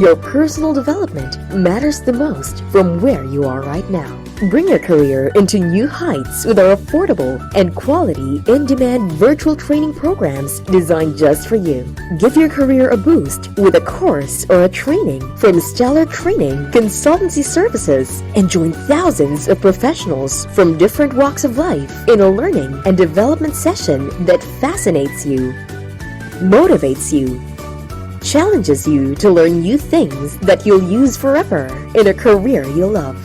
Your personal development matters the most from where you are right now. Bring your career into new heights with our affordable and quality in-demand virtual training programs designed just for you. Give your career a boost with a course or a training from Stellar Training Consultancy Services and join thousands of professionals from different walks of life in a learning and development session that fascinates you, motivates you, challenges you to learn new things that you'll use forever in a career you'll love.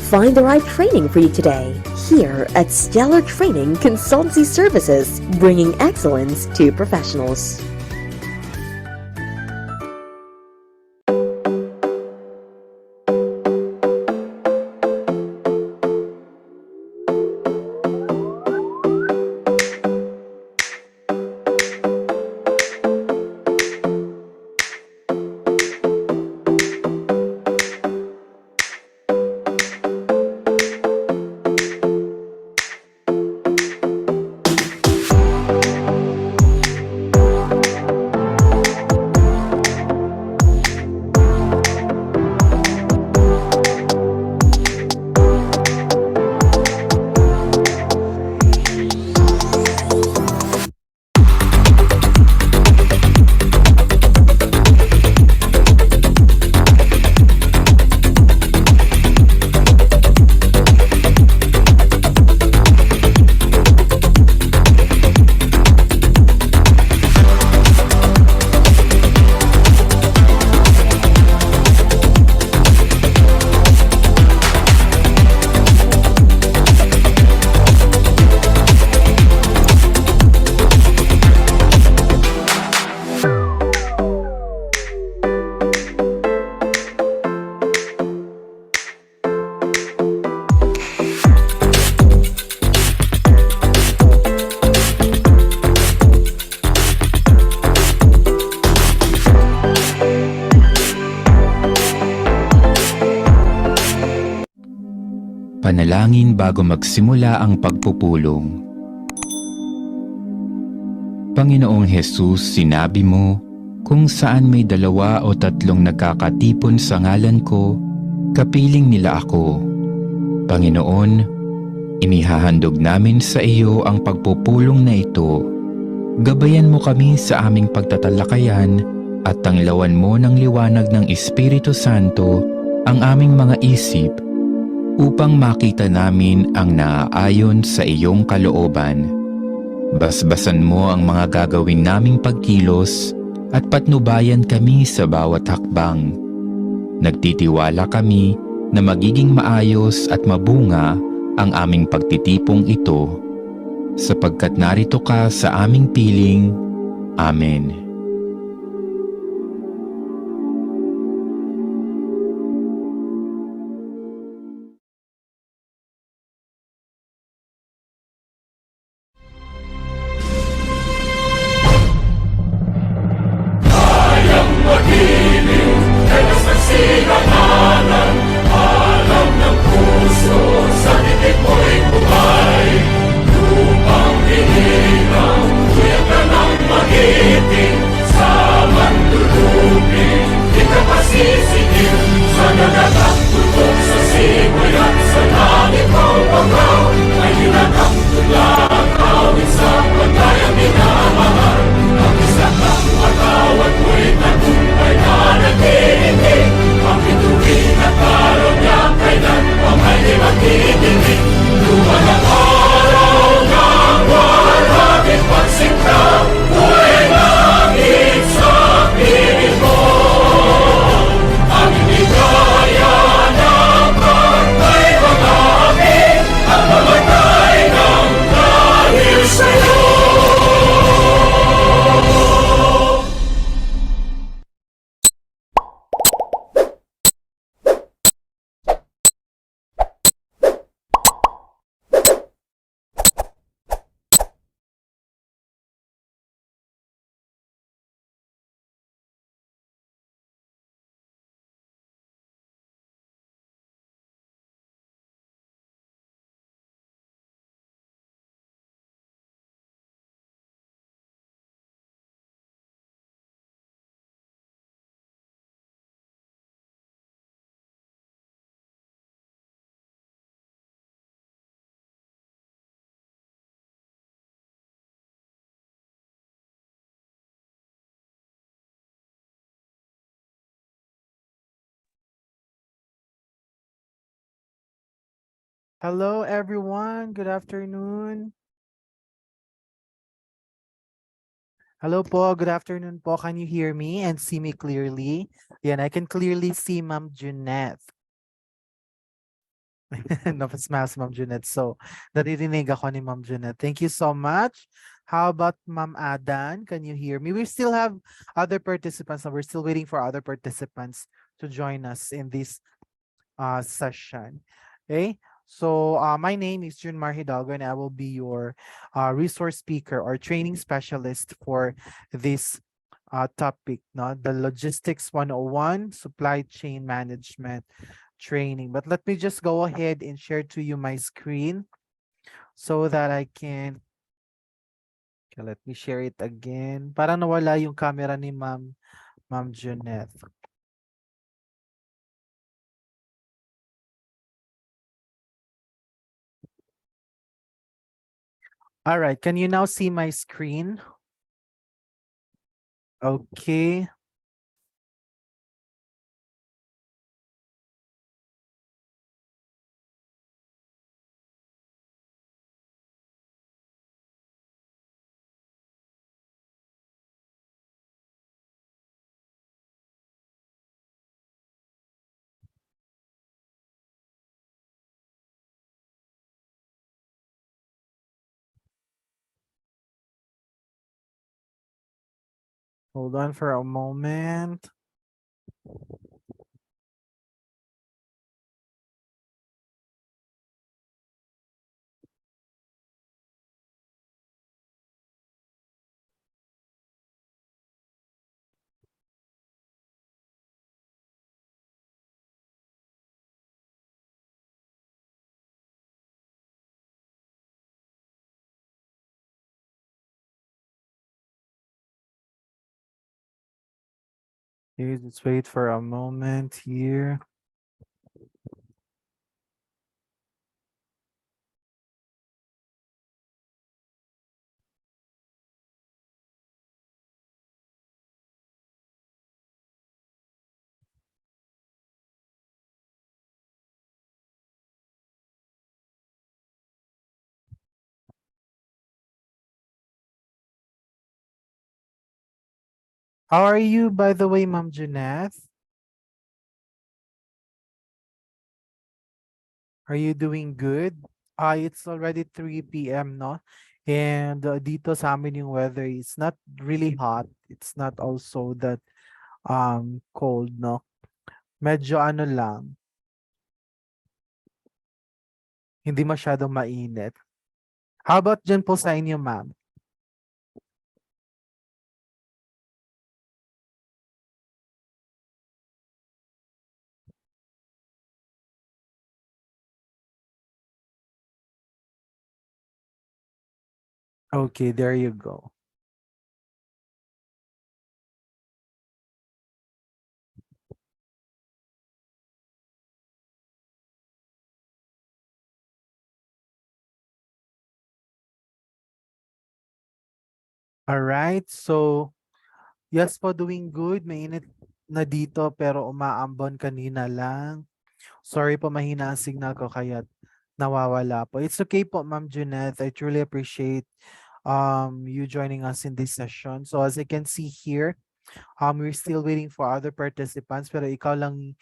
Find the right training for you today here at Stellar Training Consultancy Services, bringing excellence to professionals. Panalangin bago magsimula ang pagpupulong. Panginoong Hesus, sinabi mo, kung saan may 2 o 3 nagkakatipon sa ngalan ko, kapiling nila ako. Panginoon, inihahandog namin sa iyo ang pagpupulong na ito. Gabayan mo kami sa aming pagtatalakayan at tanglawan mo ng liwanag ng Espiritu Santo ang aming mga isip upang makita namin ang naaayon sa iyong kalooban. Basbasan mo ang mga gagawin naming pagkilos at patnubayan kami sa bawat hakbang. Nagtitiwala kami na magiging maayos at mabunga ang aming pagtitipong ito, sapagkat narito ka sa aming piling. Amen. Alam ng puso sa titik mo'y buhay. Lupang hinirang, kuya ka ng magiting. Hello, everyone. Good afternoon. Hello po. Good afternoon po. Can you hear me and see me clearly? Yan, I can clearly see Ma'am Junette. Napasmas Ma'am Junette. So, naririnig ako ni Ma'am Junette. Thank you so much. How about Ma'am Adan? Can you hear me? We still have other participants. We're still waiting for other participants to join us in this session. Okay, so my name is Junmar Hidalgo, and I will be your resource speaker or training specialist for this topic, no? The Logistics 101 Supply Chain Management Training. But let me just go ahead and share to you my screen so that I can, okay, let me share it again. Parang nawala yung camera ni Ma'am Junette. All right, can you now see my screen? Okay. Hold on for a moment. Okay, let's wait for a moment here. How are you, by the way, Ma'am Jeanette? Are you doing good? It's already 3 p.m., no? And dito sa amin yung weather is not really hot. It's not also that cold, no? Medyo ano lang, hindi masyadong mainit. How about dyan po sa inyo, ma'am? Okay, there you go. All right, so yes po, doing good. Mainit na dito pero umaambon kanina lang. Sorry po, mahina ang signal ko kaya nawawala po. It's okay po, Ma'am Junette. I truly appreciate you joining us in this session. So as I can see here, we're still waiting for other participants pero ikaw lang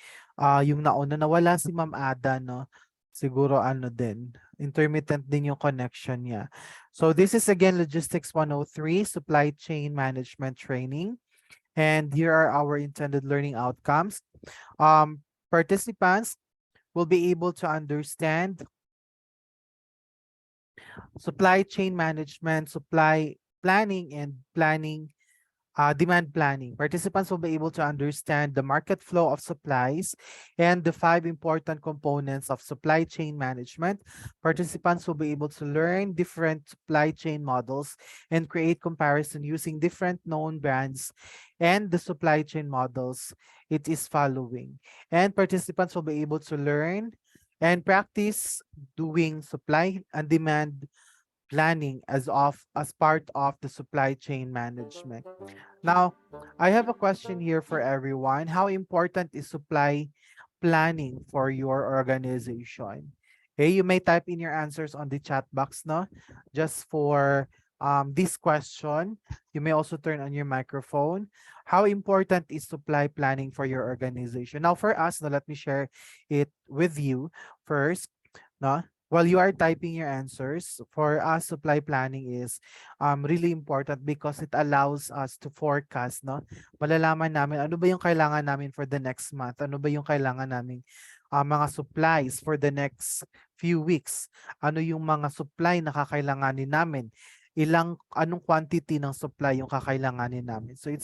yung nauna. Nawala si Ma'am Ada, no? Siguro ano din, intermittent din yung connection niya. So this is again Logistics 103, Supply Chain Management Training. And here are our intended learning outcomes. Participants will be able to understand supply chain management, supply planning, and demand planning. Participants will be able to understand the market flow of supplies and the 5 important components of supply chain management. Participants will be able to learn different supply chain models and create comparison using different known brands and the supply chain models it is following. And participants will be able to learn and practice doing supply and demand planning as part of the supply chain management. Now, I have a question here for everyone. How important is supply planning for your organization? Okay, you may type in your answers on the chat box, no? Just for this question. You may also turn on your microphone. How important is supply planning for your organization? Now, for us, now let me share it with you first. No? While you are typing your answers, for us, supply planning is really important because it allows us to forecast, no? Malalaman namin ano ba yung kailangan namin for the next month, ano ba yung kailangan namin mga supplies for the next few weeks, ano yung mga supply na kakailanganin namin, anong quantity ng supply yung kakailanganin namin. So it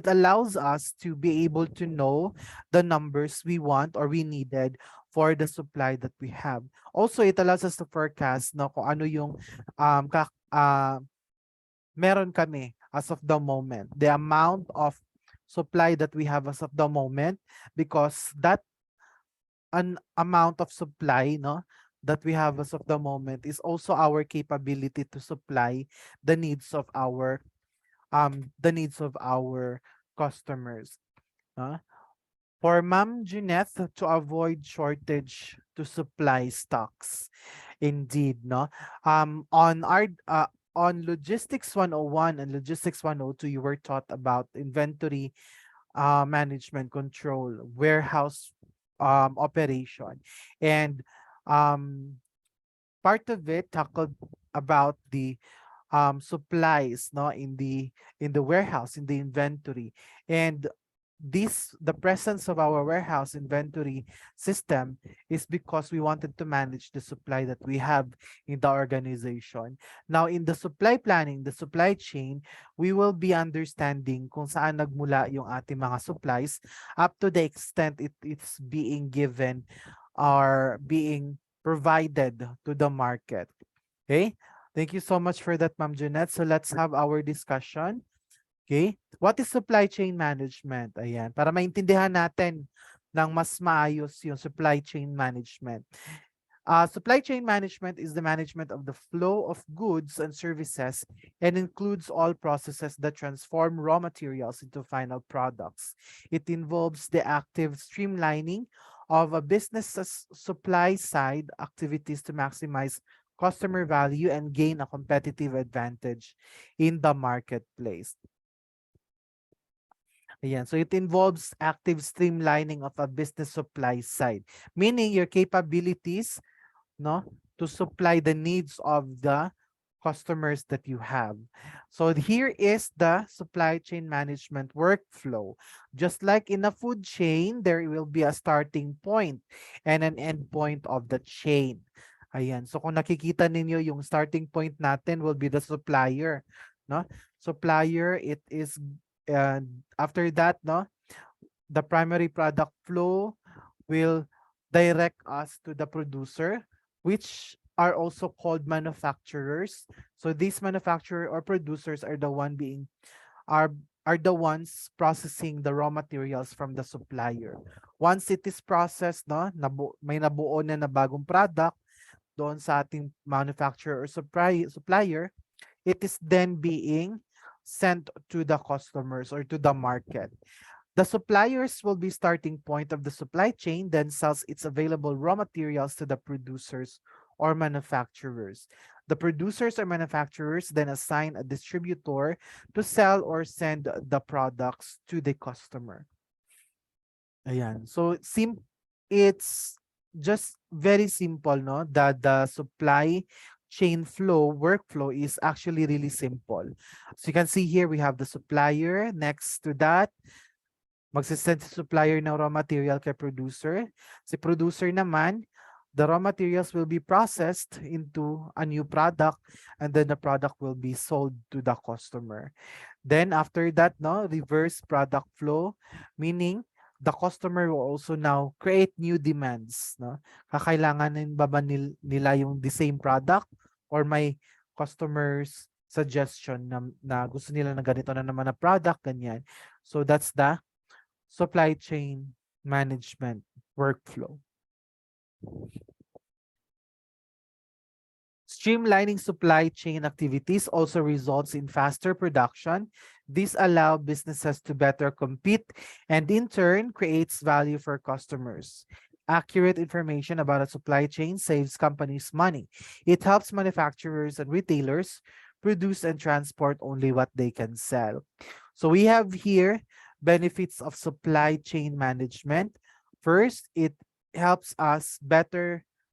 allows us to be able to know the numbers we want or we needed for the supply that we have. Also, it allows us to forecast no, kung ano yung meron kami as of the moment, the amount of supply that we have as of the moment, because that an amount of supply no that we have as of the moment is also our capability to supply the needs of our customers. For Ma'am Jeanette, to avoid shortage to supply stocks. Indeed, no. On Logistics 101 and Logistics 102, you were taught about inventory management control, warehouse operation, and part of it tackled about the supplies no in the warehouse, in the inventory, and the presence of our warehouse inventory system is because we wanted to manage the supply that we have in the organization. Now, in the supply planning, the supply chain, we will be understanding kung saan nagmula yung ating mga supplies up to the extent it's being given or being provided to the market. Okay? Thank you so much for that, Ma'am Jeanette. So let's have our discussion. Okay? What is supply chain management? Ayan, para maintindihan natin ng mas maayos yung supply chain management. Supply chain management is the management of the flow of goods and services and includes all processes that transform raw materials into final products. It involves the active streamlining of a business's supply side activities to maximize customer value and gain a competitive advantage in the marketplace. Ayan. So it involves active streamlining of a business supply side, meaning your capabilities no, to supply the needs of the customers that you have. So here is the supply chain management workflow. Just like in a food chain, there will be a starting point and an end point of the chain. Ayan. So kung nakikita ninyo, yung starting point natin will be the supplier. No? Supplier, it is after that, no, the primary product flow will direct us to the producer, which are also called manufacturers. So these manufacturer or producers are the the ones processing the raw materials from the supplier. Once it is processed, no, may nabuo na bagong product doon sa ating manufacturer or supplier, it is then being sent to the customers or to the market. The suppliers will be starting point of the supply chain, then sells its available raw materials to the producers or manufacturers. The producers or manufacturers then assign a distributor to sell or send the products to the customer. Ayan. So it's just very simple, no? The supply chain workflow is actually really simple. So you can see here we have the supplier. Next to that, magsisend si supplier ng raw material kay producer. Si producer naman, the raw materials will be processed into a new product and then the product will be sold to the customer. Then after that, no, reverse product flow, meaning the customer will also now create new demands. No? Kakailanganin ba nila yung the same product or may customers suggestion na gusto nila na ganito na naman na product, ganyan. So that's the supply chain management workflow. Streamlining supply chain activities also results in faster production. This allows businesses to better compete and in turn creates value for customers. Accurate information about a supply chain saves companies money. It helps manufacturers and retailers produce and transport only what they can sell. So we have here benefits of supply chain management. First, it helps us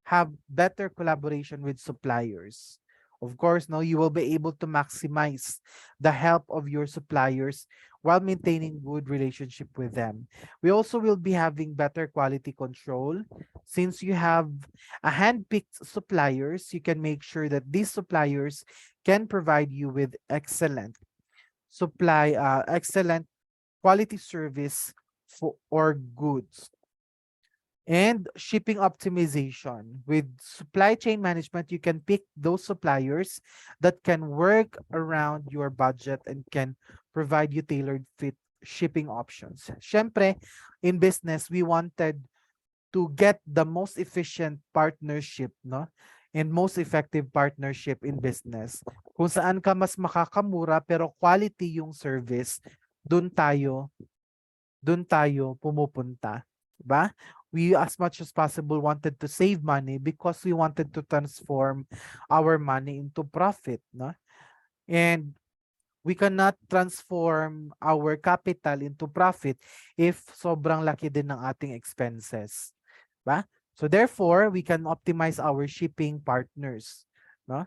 have better collaboration with suppliers. Of course, now you will be able to maximize the help of your suppliers while maintaining good relationship with them. We also will be having better quality control. Since you have a hand-picked suppliers, you can make sure that these suppliers can provide you with excellent quality service or goods. And shipping optimization. With supply chain management, you can pick those suppliers that can work around your budget and can provide you tailored fit shipping options. Syempre, in business, we wanted to get the most efficient partnership, no? And most effective partnership in business. Kung saan ka mas makakamura pero quality yung service, dun tayo pumupunta. Diba? We, as much as possible, wanted to save money because we wanted to transform our money into profit. No? And we cannot transform our capital into profit if sobrang laki din ng ating expenses. Ba? So therefore, we can optimize our shipping partners. No?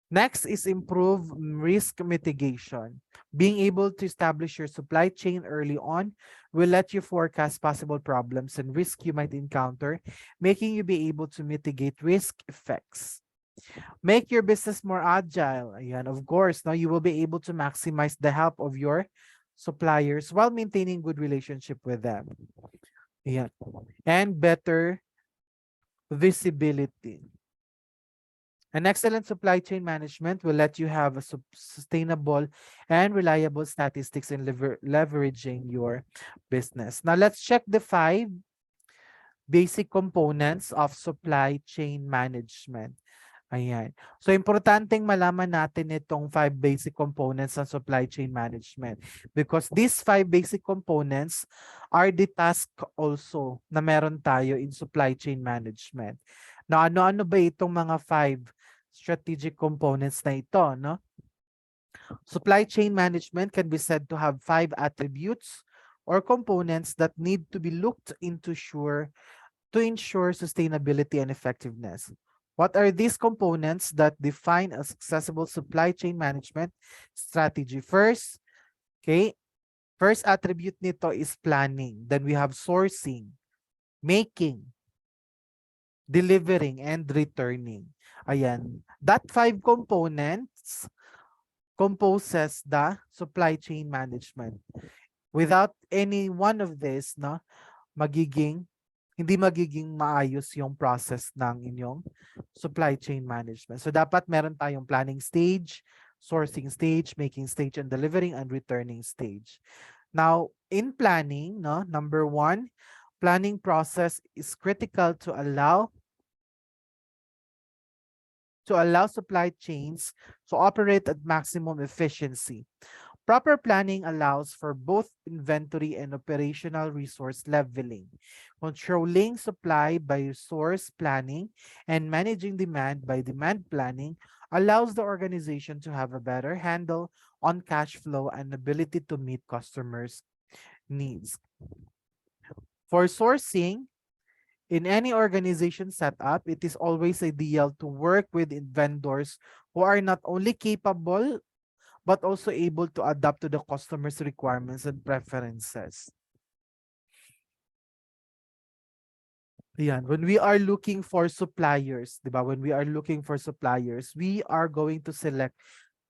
Next is improve risk mitigation. Being able to establish your supply chain early on will let you forecast possible problems and risk you might encounter, making you be able to mitigate risk effects. Make your business more agile. Ayan, of course, now you will be able to maximize the help of your suppliers while maintaining good relationship with them. Ayan. And better visibility. An excellent supply chain management will let you have a sustainable and reliable statistics in leveraging your business. Now, let's check the 5 basic components of supply chain management. Ayan. So, importanteng malaman natin itong 5 basic components ng supply chain management because these 5 basic components are the task also na meron tayo in supply chain management. Now, ano-ano ba itong mga 5 strategic components na ito, no? Supply chain management can be said to have 5 attributes or components that need to be looked into to ensure sustainability and effectiveness. What are these components that define a successful supply chain management strategy? First attribute nito is planning. Then we have sourcing, making, delivering, and returning. Ayan. That 5 components composes the supply chain management. Without any one of this, no, hindi magiging maayos yung process ng inyong supply chain management. So dapat meron tayong planning stage, sourcing stage, making stage, and delivering and returning stage. Now, in planning, no, number 1, planning process is critical to allow supply chains to operate at maximum efficiency. Proper planning allows for both inventory and operational resource leveling. Controlling supply by source planning and managing demand by demand planning allows the organization to have a better handle on cash flow and ability to meet customers' needs. For sourcing, in any organization setup, it is always ideal to work with vendors who are not only capable, but also able to adapt to the customer's requirements and preferences. Yan. When we are looking for suppliers, diba? When we are looking for suppliers, we are going to select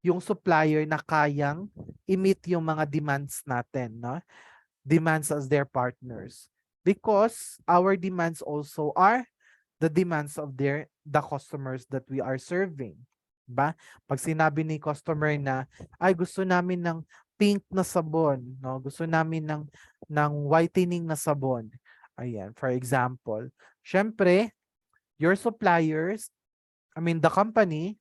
yung supplier na kayang i-meet yung mga demands natin, no? Demands as their partners. Because our demands also are the demands of the customers that we are serving. Ba? Pag sinabi ni customer na, ay gusto namin ng pink na sabon, no? Gusto namin ng whitening na sabon. Ayan, for example. Syempre, your suppliers, the company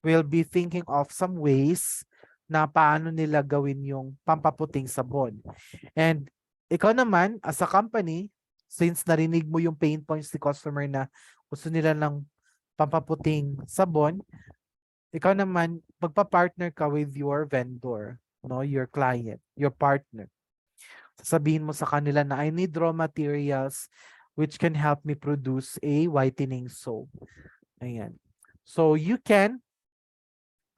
will be thinking of some ways na paano nila gawin yung pampaputing sabon. And ikaw naman, as a company, since narinig mo yung pain points ni customer na gusto nila ng pampaputing sabon, ikaw naman, magpa-partner ka with your vendor, no, your client, your partner. Sasabihin mo sa kanila na I need raw materials which can help me produce a whitening soap. Ayan. So you can,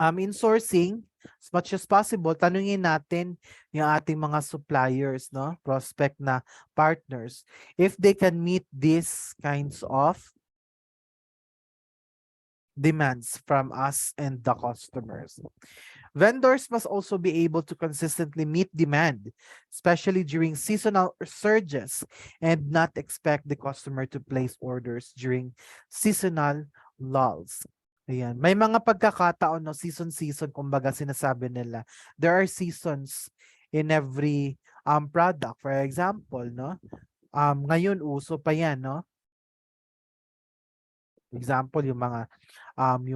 in sourcing, as much as possible, tanungin natin yung ating mga suppliers, no, prospect na partners, if they can meet these kinds of demands from us and the customers. Vendors must also be able to consistently meet demand, especially during seasonal surges, and not expect the customer to place orders during seasonal lulls. Ayan. May mga pagkakataon, no, season, kumbaga sinasabi nila. There are seasons in every product. For example, no, ngayon uso pa yan, no? Example, yung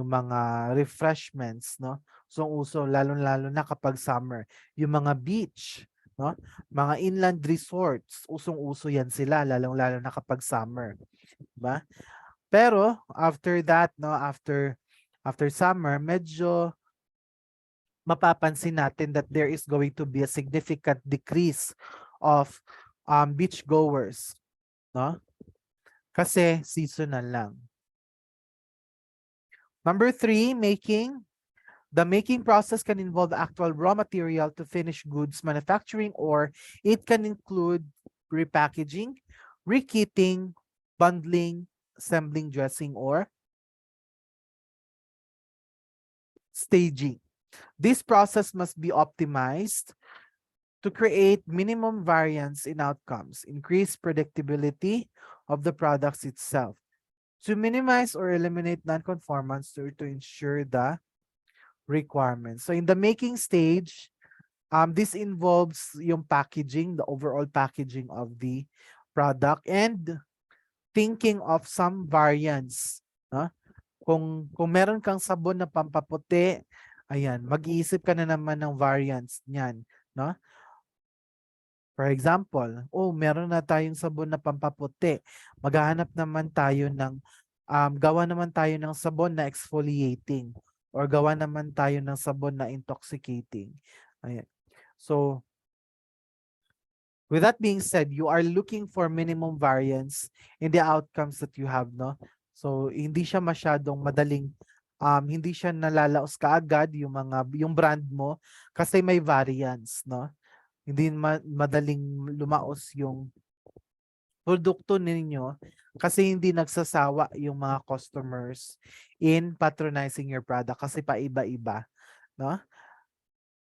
mga refreshments, no? So uso lalo-lalo na kapag summer, yung mga beach, no? Mga inland resorts, usong-uso yan sila lalong-lalo na kapag summer, 'di ba? Pero after that, no, after summer, medyo mapapansin natin that there is going to be a significant decrease of beach goers, no? Kasi seasonal lang. Number 3, making. The making process can involve actual raw material to finished goods manufacturing, or it can include repackaging, rekitting, bundling, assembling, dressing, or staging. This process must be optimized to create minimum variance in outcomes, increase predictability of the products itself, to minimize or eliminate non-conformance, or to ensure the requirements. So in the making stage, this involves yung packaging, the overall packaging of the product, and thinking of some variants. No? Kung meron kang sabon na pampaputi, ayan, mag-iisip ka na naman ng variants niyan, no? For example, meron na tayong sabon na pampaputi. Maghahanap naman tayo ng gawa naman tayo ng sabon na exfoliating, or gawa naman tayo ng sabon na intoxicating. Ayan. So, with that being said, you are looking for minimum variance in the outcomes that you have, no? So, hindi siya masyadong madaling, hindi siya nalalaos kaagad yung brand mo kasi may variance, no? Hindi madaling lumaos yung produkto ninyo kasi hindi nagsasawa yung mga customers in patronizing your product kasi paiba-iba, no?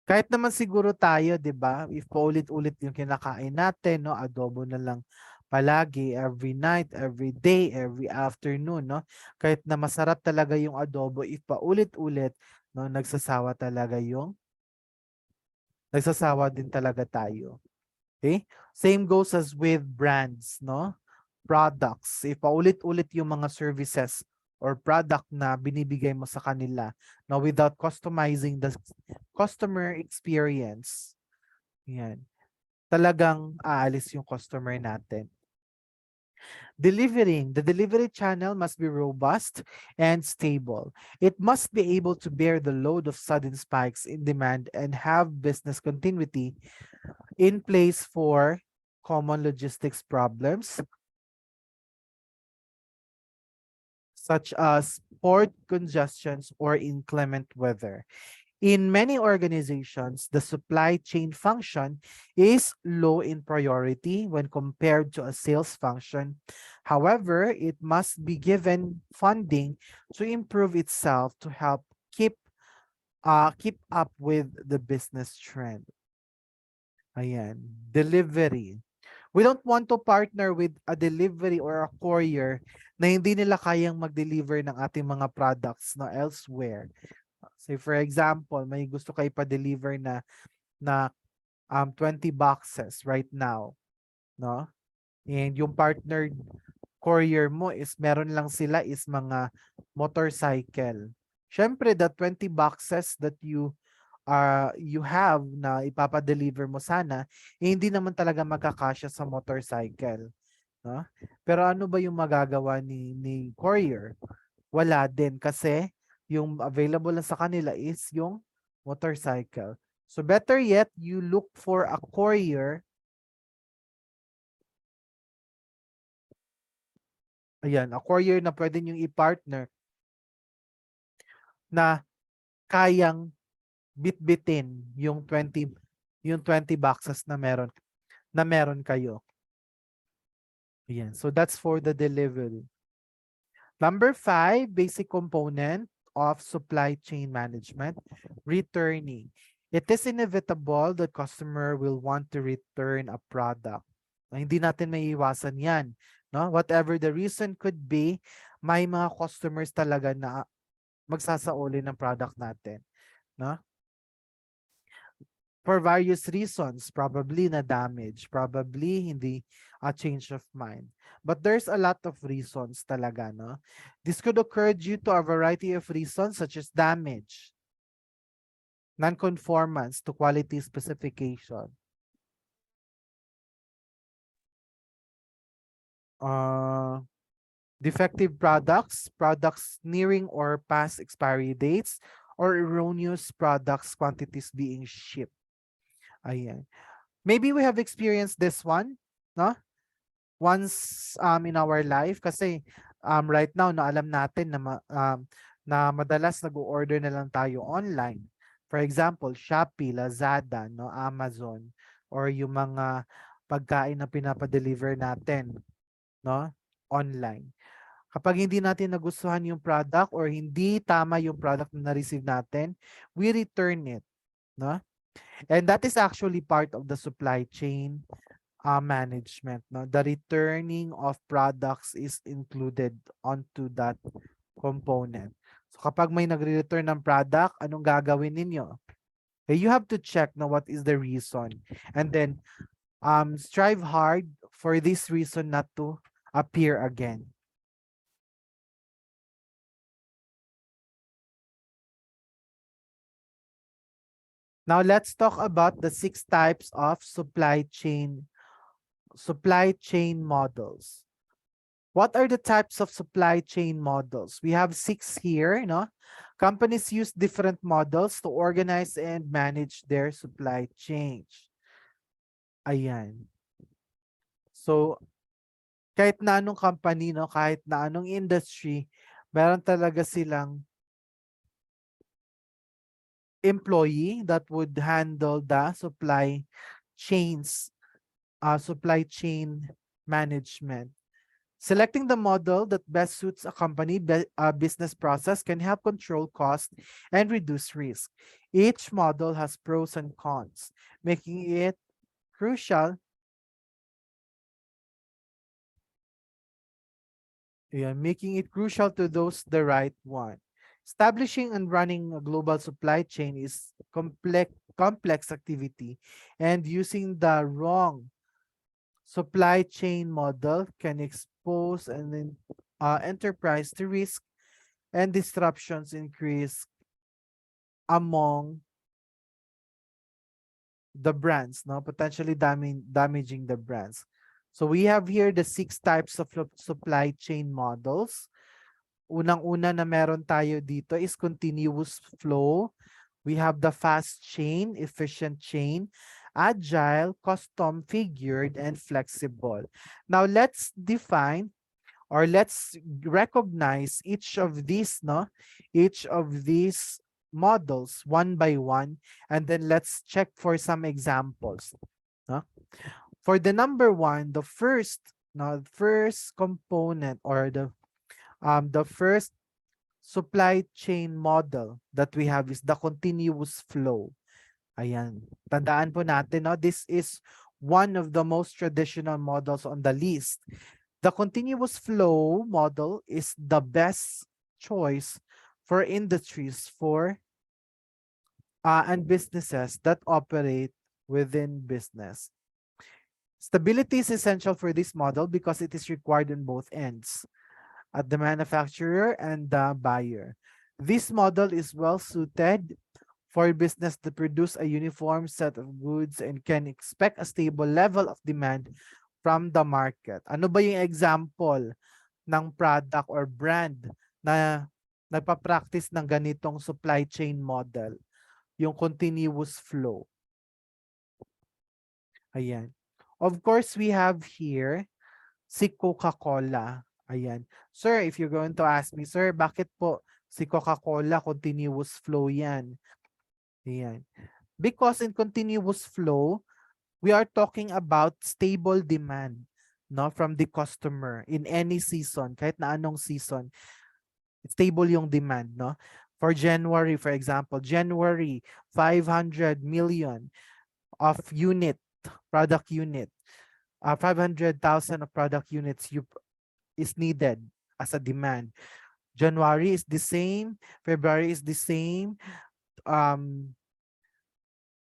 Kahit naman siguro tayo, 'di ba? If paulit-ulit yung kinakain natin, no, adobo na lang palagi, every night, every day, every afternoon, no? Kahit na masarap talaga yung adobo, if paulit-ulit, no, nagsasawa din talaga tayo. Okay? Same goes as with brands, no? Products. If paulit-ulit yung mga services or product na binibigay mo sa kanila, no, without customizing the customer experience, yan, talagang aalis yung customer natin. Delivering. The delivery channel must be robust and stable. It must be able to bear the load of sudden spikes in demand and have business continuity in place for common logistics problems, such as port congestions or inclement weather. In many organizations, the supply chain function is low in priority when compared to a sales function. However, it must be given funding to improve itself to help keep up with the business trend. Ayan, delivery. We don't want to partner with a delivery or a courier na hindi nila kayang mag-deliver ng ating mga products na elsewhere. Say for example, may gusto kayo pa-deliver na 20 boxes right now, no? And yung partner courier mo is meron lang sila is mga motorcycle. Syempre, the 20 boxes that you have na ipapa-deliver mo sana, hindi naman talaga magkakasya sa motorcycle, no? Pero ano ba yung magagawa ni courier? Wala din kasi yung available lang sa kanila is yung motorcycle. So better yet, you look for a courier. Ayan, a courier na pwede nyo i-partner na kayang bitbitin yung 20 boxes na meron kayo. Ayan. So that's for the delivery. Number 5, basic component of supply chain management, returning. It is inevitable that customer will want to return a product. Hindi natin maiiwasan yan. No? Whatever the reason could be, may mga customers talaga na magsasauli ng product natin. No? For various reasons, probably na damage, probably hindi a change of mind. But there's a lot of reasons talaga, no? This could occur due to a variety of reasons such as damage, non-conformance to quality specification, defective products, products nearing or past expiry dates, or erroneous products quantities being shipped. Ayan. Maybe we have experienced this one, no? Once in our life kasi right now na alam natin na madalas nag-order na lang tayo online. For example, Shopee, Lazada, no, Amazon, or yung mga pagkain na pinapa-deliver natin, no, online. Kapag hindi natin nagustuhan yung product or hindi tama yung product na na-receive natin, we return it, no? And that is actually part of the supply chain management. No? The returning of products is included onto that component. So kapag may nagre-return ng product, anong gagawin ninyo? You have to check na what is the reason. And then strive hard for this reason not to appear again. Now let's talk about the 6 types of supply chain models. What are the types of supply chain models? We have 6 here, no? Companies use different models to organize and manage their supply chain. Ayan. So, kahit na anong company, no, kahit na anong industry, meron talaga silang employee that would handle the supply chain management. Selecting the model that best suits a company business process can help control cost and reduce risk. Each model has pros and cons, making it crucial. Making it crucial to those the right one. Establishing and running a global supply chain is complex activity, and using the wrong supply chain model can expose an enterprise to risk and disruptions increase among the brands, no, potentially damaging the brands. So we have here the 6 types of supply chain models. Unang-una na meron tayo dito is continuous flow. We have the fast chain, efficient chain, agile, custom figured, and flexible. Now let's define or let's recognize each of these, no? Each of these models one by one, and then let's check for some examples. No? For the number 1, the first component or the first supply chain model that we have is the continuous flow. Ayan. Tandaan po natin, no? This is one of the most traditional models on the list. The continuous flow model is the best choice for industries and businesses that operate within business. Stability is essential for this model because it is required on both ends, at the manufacturer and the buyer. This model is well suited for business to produce a uniform set of goods and can expect a stable level of demand from the market. Ano ba yung example ng product or brand na nagpa-practice ng ganitong supply chain model? Yung continuous flow. Ayan. Of course, we have here si Coca-Cola. Ayan. Sir, if you're going to ask me, sir, bakit po si Coca-Cola continuous flow yan? Ayan. Because in continuous flow, we are talking about stable demand, no, from the customer in any season, kahit na anong season. Stable yung demand, no? For January, for example, January, 500 million of product unit, 500,000 of product units is needed as a demand. January is the same, February is the same,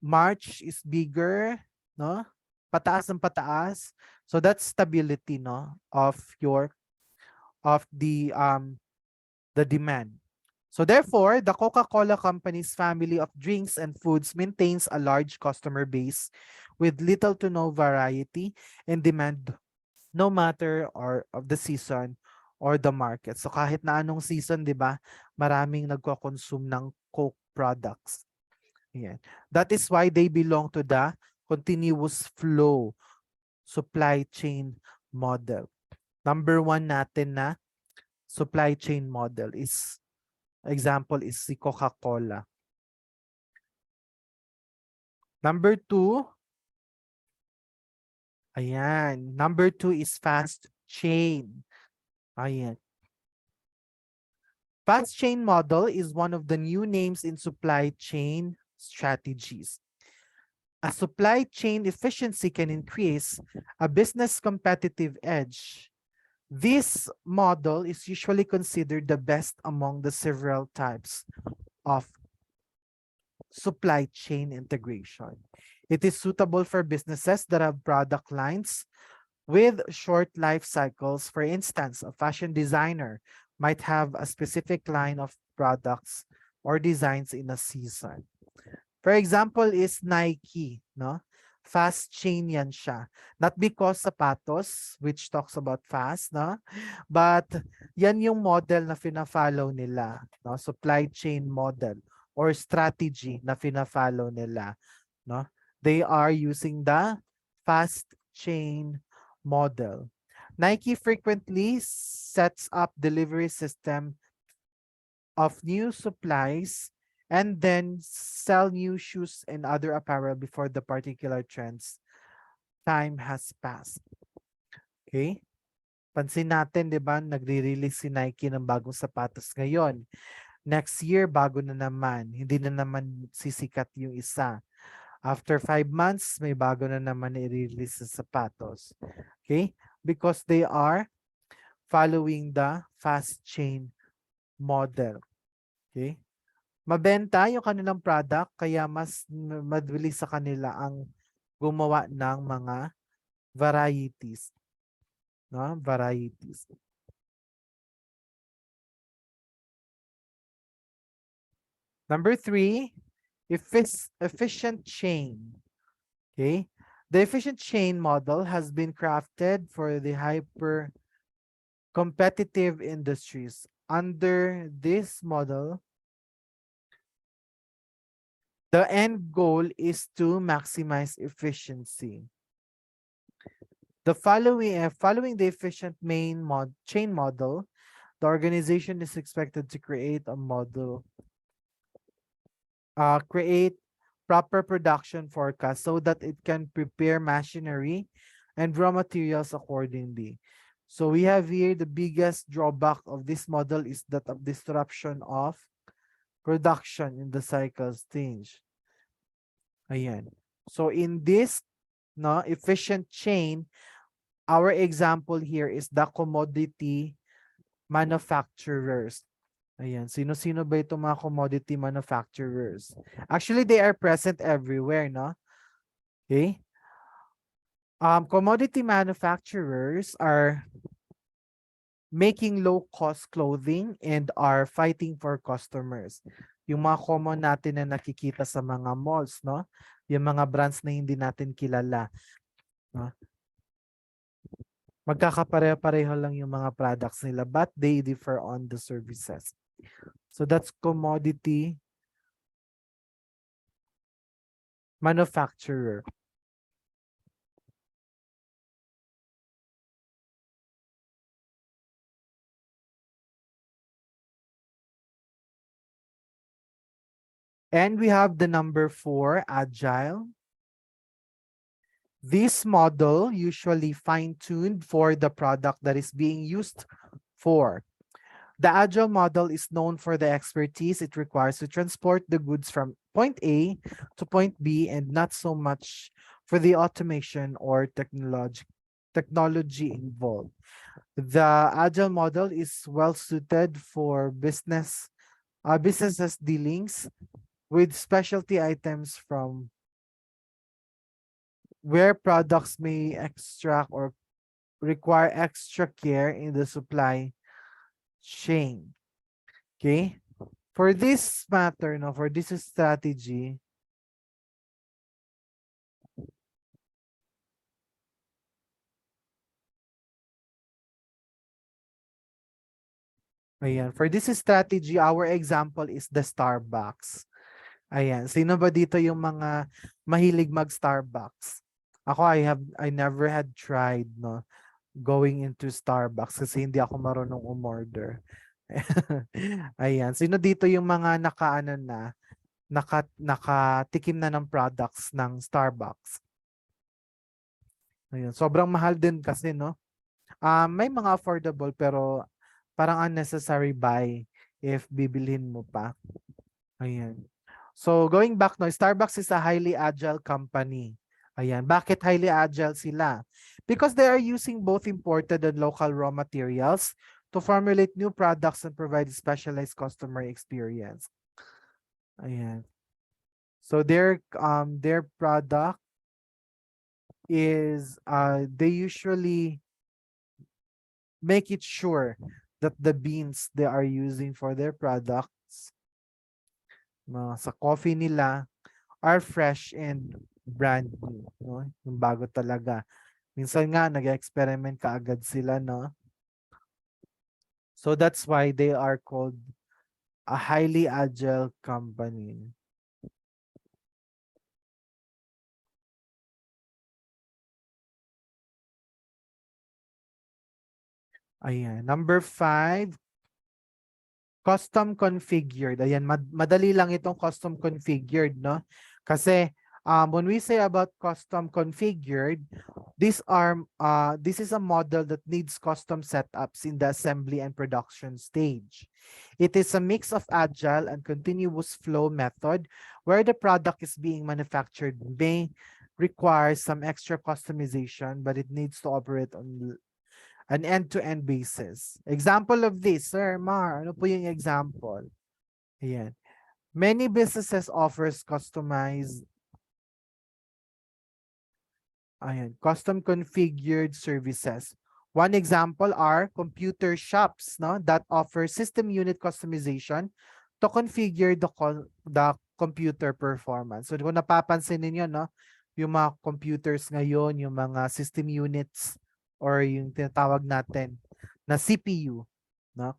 March is bigger, no? Pataas ng pataas. So that's stability, no, of the demand. So therefore, the Coca-Cola Company's family of drinks and foods maintains a large customer base with little to no variety in demand, no matter of the season or the market. So kahit na anong season, 'di ba? Maraming nagko-consume ng Coke products. Ayan. That is why they belong to the continuous flow supply chain model. Number 1 natin na supply chain model is, example is si Coca-Cola. Number 2, ayan. Number 2 is fast chain. Ayan. Fast chain model is one of the new names in supply chain strategies. A supply chain efficiency can increase a business competitive edge. This model is usually considered the best among the several types of supply chain integration. It is suitable for businesses that have product lines with short life cycles. For instance, a fashion designer might have a specific line of products or designs in a season. For example is Nike, no? Fast chain yan siya. Not because sapatos, which talks about fast, no? But yan yung model na fina-follow nila, no? Supply chain model or strategy na fina-follow nila, no? They are using the fast chain model. Nike frequently sets up delivery system of new supplies and then sell new shoes and other apparel before the particular trends time has passed. Okay? Pansin natin, di ba, nagre-release si Nike ng bagong sapatos ngayon. Next year, bago na naman. Hindi na naman sisikat yung isa. After 5 months, may bago na naman i-release sa sapatos. Okay? Because they are following the fast chain model. Okay? Mabenta yung kanilang product, kaya mas mabilis sa kanila ang gumawa ng mga varieties. No? Varieties. Number 3, efficient chain. Okay? The efficient chain model has been crafted for the hyper competitive industries. Under this model, the end goal is to maximize efficiency. The following the efficient chain model, the organization is expected to create a model, create proper production forecast so that it can prepare machinery and raw materials accordingly. So we have here the biggest drawback of this model is that of disruption of production in the cycle stage. Ayan. So in this efficient chain, our example here is the commodity manufacturers. Ayan. Sino-sino ba itong mga commodity manufacturers? Actually, they are present everywhere, no? Okay. Commodity manufacturers are making low-cost clothing and are fighting for customers. Yung mga common natin na nakikita sa mga malls, no? Yung mga brands na hindi natin kilala. No? Magkakapareho-pareho lang yung mga products nila, but they differ on the services. So that's commodity manufacturer. And we have the number 4, agile. This model usually fine-tuned for the product that is being used for. The agile model is known for the expertise it requires to transport the goods from point A to point B, and not so much for the automation or technology involved. The agile model is well suited for businesses dealings with specialty items from where products may extract or require extra care in the supply chain. Okay? For this matter, no, for this strategy, ayan, for this strategy, our example is the Starbucks. Ayan, sino ba dito yung mga mahilig mag-Starbucks? Ako, I never had tried, no, going into Starbucks kasi hindi ako marunong umorder. Ayan, sino dito yung mga nakatikim na ng products ng Starbucks? Ayan, sobrang mahal din kasi, no? May mga affordable pero parang unnecessary buy if bibilhin mo pa. Ayan. So going back, no, Starbucks is a highly agile company. Ayan. Bakit highly agile sila? Because they are using both imported and local raw materials to formulate new products and provide specialized customer experience. Ayan. So their product is they usually make it sure that the beans they are using for their products sa coffee nila are fresh and brand new, no? Yung bago talaga. Minsan nga nag-experiment kaagad sila, no? So that's why they are called a highly agile company. Ayan. Number 5, custom configured. Ayan, madali lang itong custom configured, no? Kasi when we say about custom configured, this is a model that needs custom setups in the assembly and production stage. It is a mix of agile and continuous flow method where the product is being manufactured may require some extra customization, but it needs to operate on an end-to-end basis. Example of this, Sir Mar, ano po yung example? Ayan. Many businesses offers customized, custom configured services. One example are computer shops, no, that offer system unit customization to configure the computer performance. So kung napapansin niyo, no, yung mga computers ngayon, yung mga system units or yung tinatawag natin na CPU, no,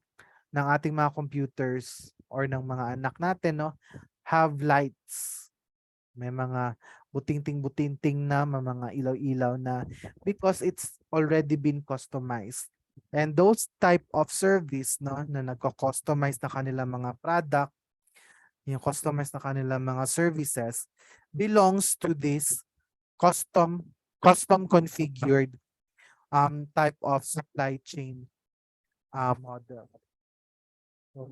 ng ating mga computers or ng mga anak natin, no, have lights. May mga buting-ting na, mga ilaw-ilaw na, because it's already been customized. And those type of service, no, na nagko-customize na kanilang mga product, yung customize na kanilang mga services, belongs to this custom configured type of supply chain model. So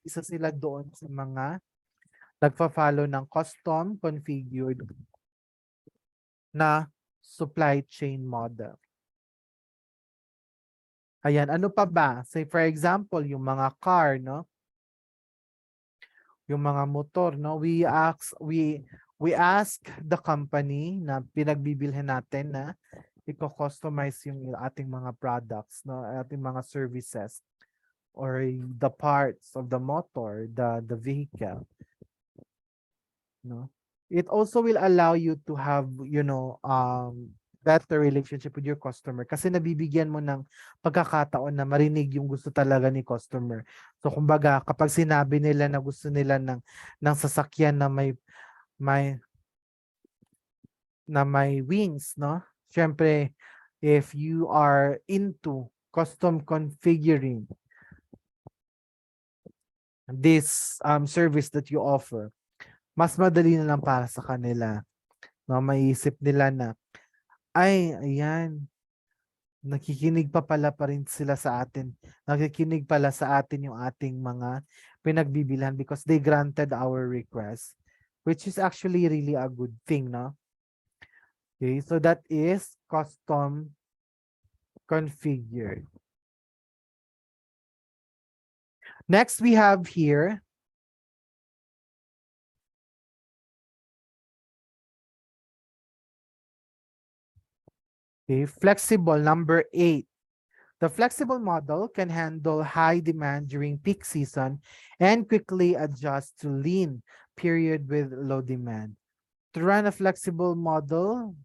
isa sila doon sa mga nagfa-follow ng custom configured na supply chain model. Ayan, ano pa ba? Say for example, yung mga car, no? Yung mga motor, no? We ask the company na pinagbibilhin natin na i-customize yung ating mga products, no, ating mga services or the parts of the motor, the vehicle, no. It also will allow you to have, better relationship with your customer kasi nabibigyan mo ng pagkakataon na marinig yung gusto talaga ni customer. So kumbaga, kapag sinabi nila na gusto nila ng sasakyan na may may wings, no? Siyempre, if you are into custom configuring this service that you offer, mas madali na lang para sa kanila. No, maiisip nila na, ay, ayan, nakikinig pa rin sila sa atin. Nakikinig pala sa atin yung ating mga pinagbibilhan because they granted our request, which is actually really a good thing, no? Okay, so that is custom configured. Next, we have here flexible, number 8. The flexible model can handle high demand during peak season and quickly adjust to lean period with low demand. To run a flexible model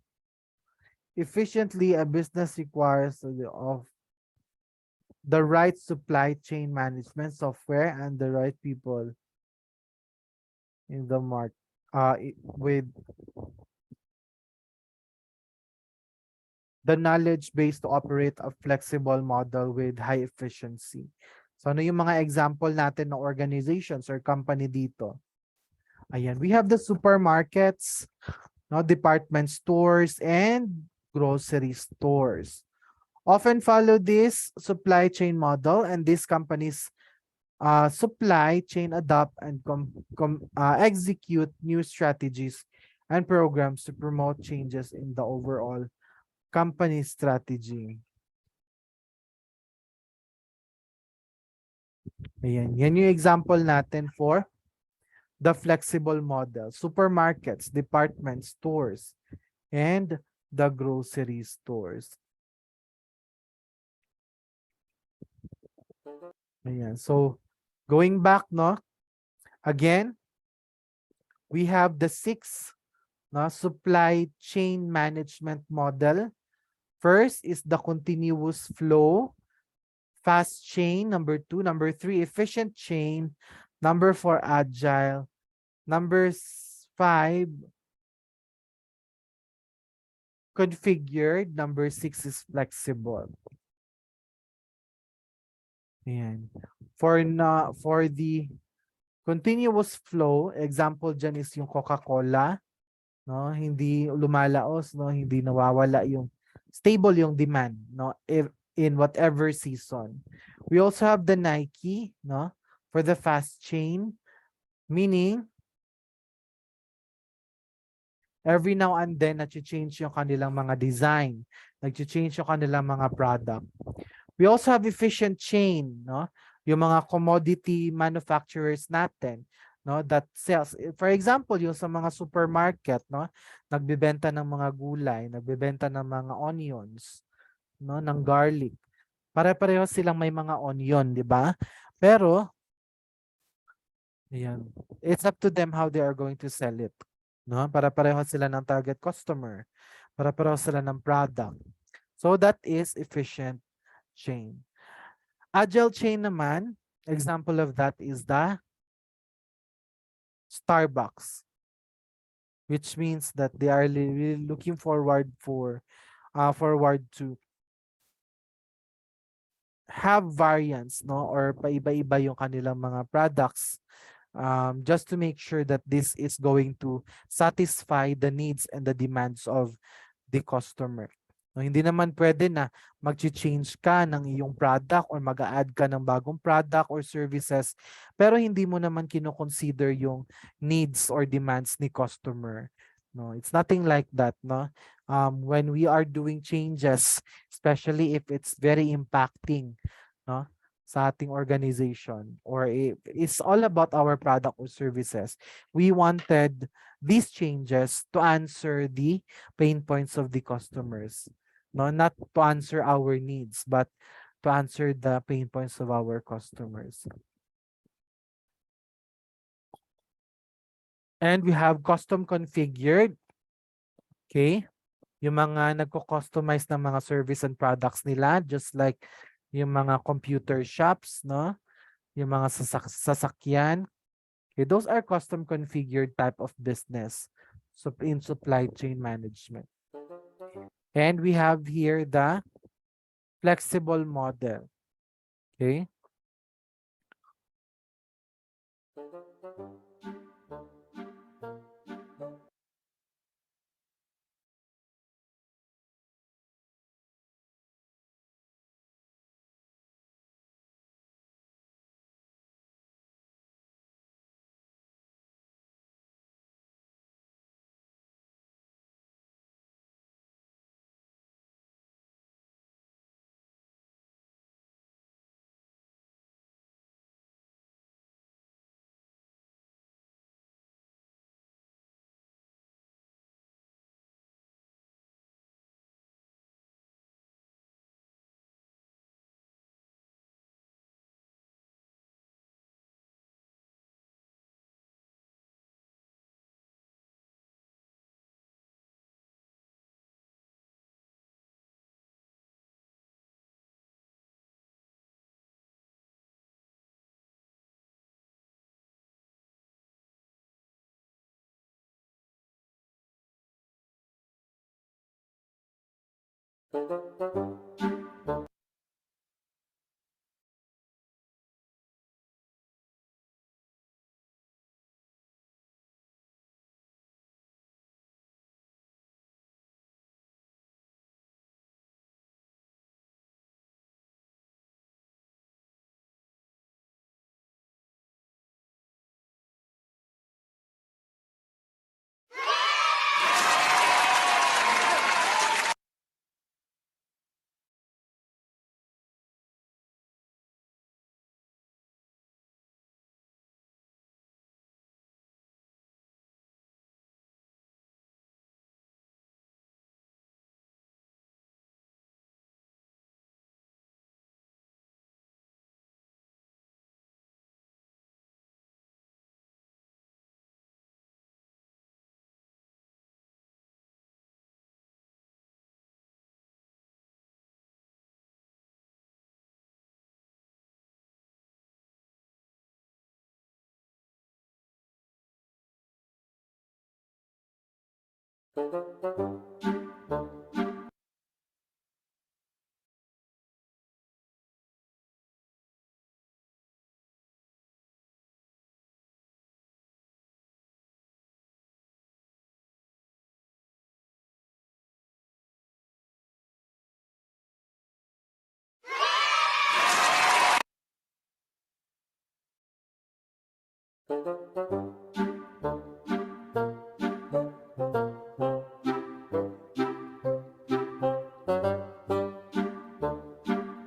efficiently, a business requires of the right supply chain management software and the right people in the market with the knowledge base to operate a flexible model with high efficiency. So ano yung mga example natin ng organizations or company dito? Ayan, we have the supermarkets, no, department stores, and grocery stores. Often follow this supply chain model, and these companies supply chain adopt and execute new strategies and programs to promote changes in the overall company strategy. Ayan, yan yung example natin for the flexible model. Supermarkets, department stores, and the grocery stores. Ayan, so going back, no? Again, we have the 6 supply chain management model. First is the continuous flow, fast chain, number 2, number 3, efficient chain, number 4, agile, number 5, configured, number 6 is flexible. Ayan. For the continuous flow, example dyan is yung Coca-Cola, no? Hindi lumalaos, no? Hindi nawawala yung stable yung demand, no? In whatever season. We also have the Nike, no? For the fast chain, meaning every now and then nag-change yung kanilang mga design, nag-change yung kanilang mga product. We also have efficient chain, no? Yung mga commodity manufacturers natin, no, that sells. For example, yung sa mga supermarket, no, nagbebenta ng mga gulay, nagbebenta ng mga onions, no, ng garlic. Pare-pareho silang may mga onion, di ba? Pero ayan, it's up to them how they are going to sell it, no? Pare-pareho sila ng target customer. Pare-pareho sila ng product. So that is efficient chain. Agile chain naman, example of that is the Starbucks, which means that they are really looking forward to have variants, no, or paiba-iba yung kanilang mga products, just to make sure that this is going to satisfy the needs and the demands of the customer. No, hindi naman pwede na mag-change ka ng iyong product or mag-add ka ng bagong product or services pero hindi mo naman kino-consider yung needs or demands ni customer. No, it's nothing like that, no? When we are doing changes, especially if it's very impacting, no, sa ating organization or it's all about our product or services, we wanted these changes to answer the pain points of the customers. No, not to answer our needs, but to answer the pain points of our customers. And we have custom configured. Okay. yung mga nagko-customize ng mga service and products nila, just like yung mga computer shops, no? Yung mga sasakyan. Okay, those are custom configured type of business. So in supply chain management. And we have here the flexible model. Okay.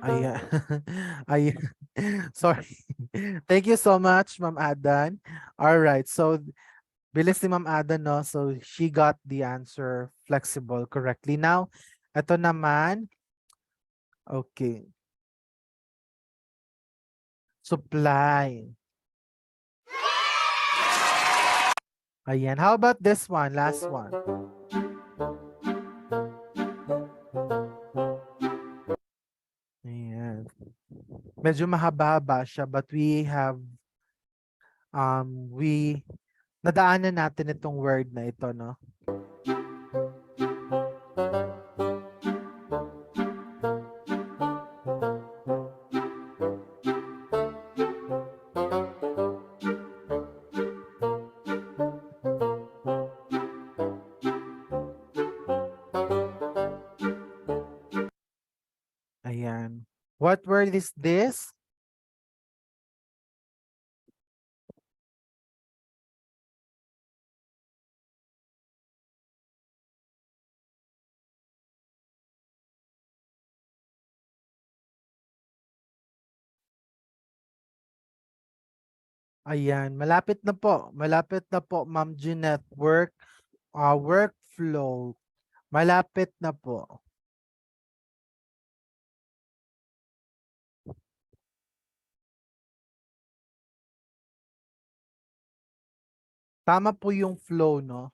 Ayan. Ayan. Sorry. Thank you so much, Ma'am Adan. All right. So, bilis ni Ma'am Adan, no? So, she got the answer flexible correctly. Now, ito naman. Okay. Supply. Ayan. How about this one? Last one. Ayan. Medyo mahaba-haba siya, but we nadaanan natin itong word na ito, no? Ayan. What word is this? Ayan, malapit na po. Malapit na po, Ma'am Jeanette. Workflow. Malapit na po. Tama po yung flow, no?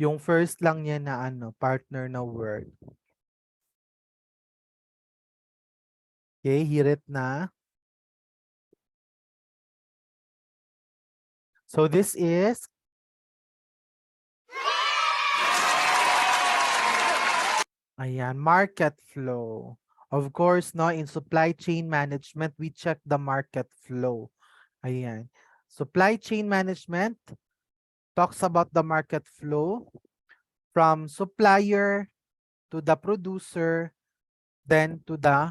Yung first lang niya na partner na word. Okay, hirit na. So this is ayan, market flow. Of course, no, in supply chain management, we check the market flow. Ayan. Supply chain management talks about the market flow from supplier to the producer, then to the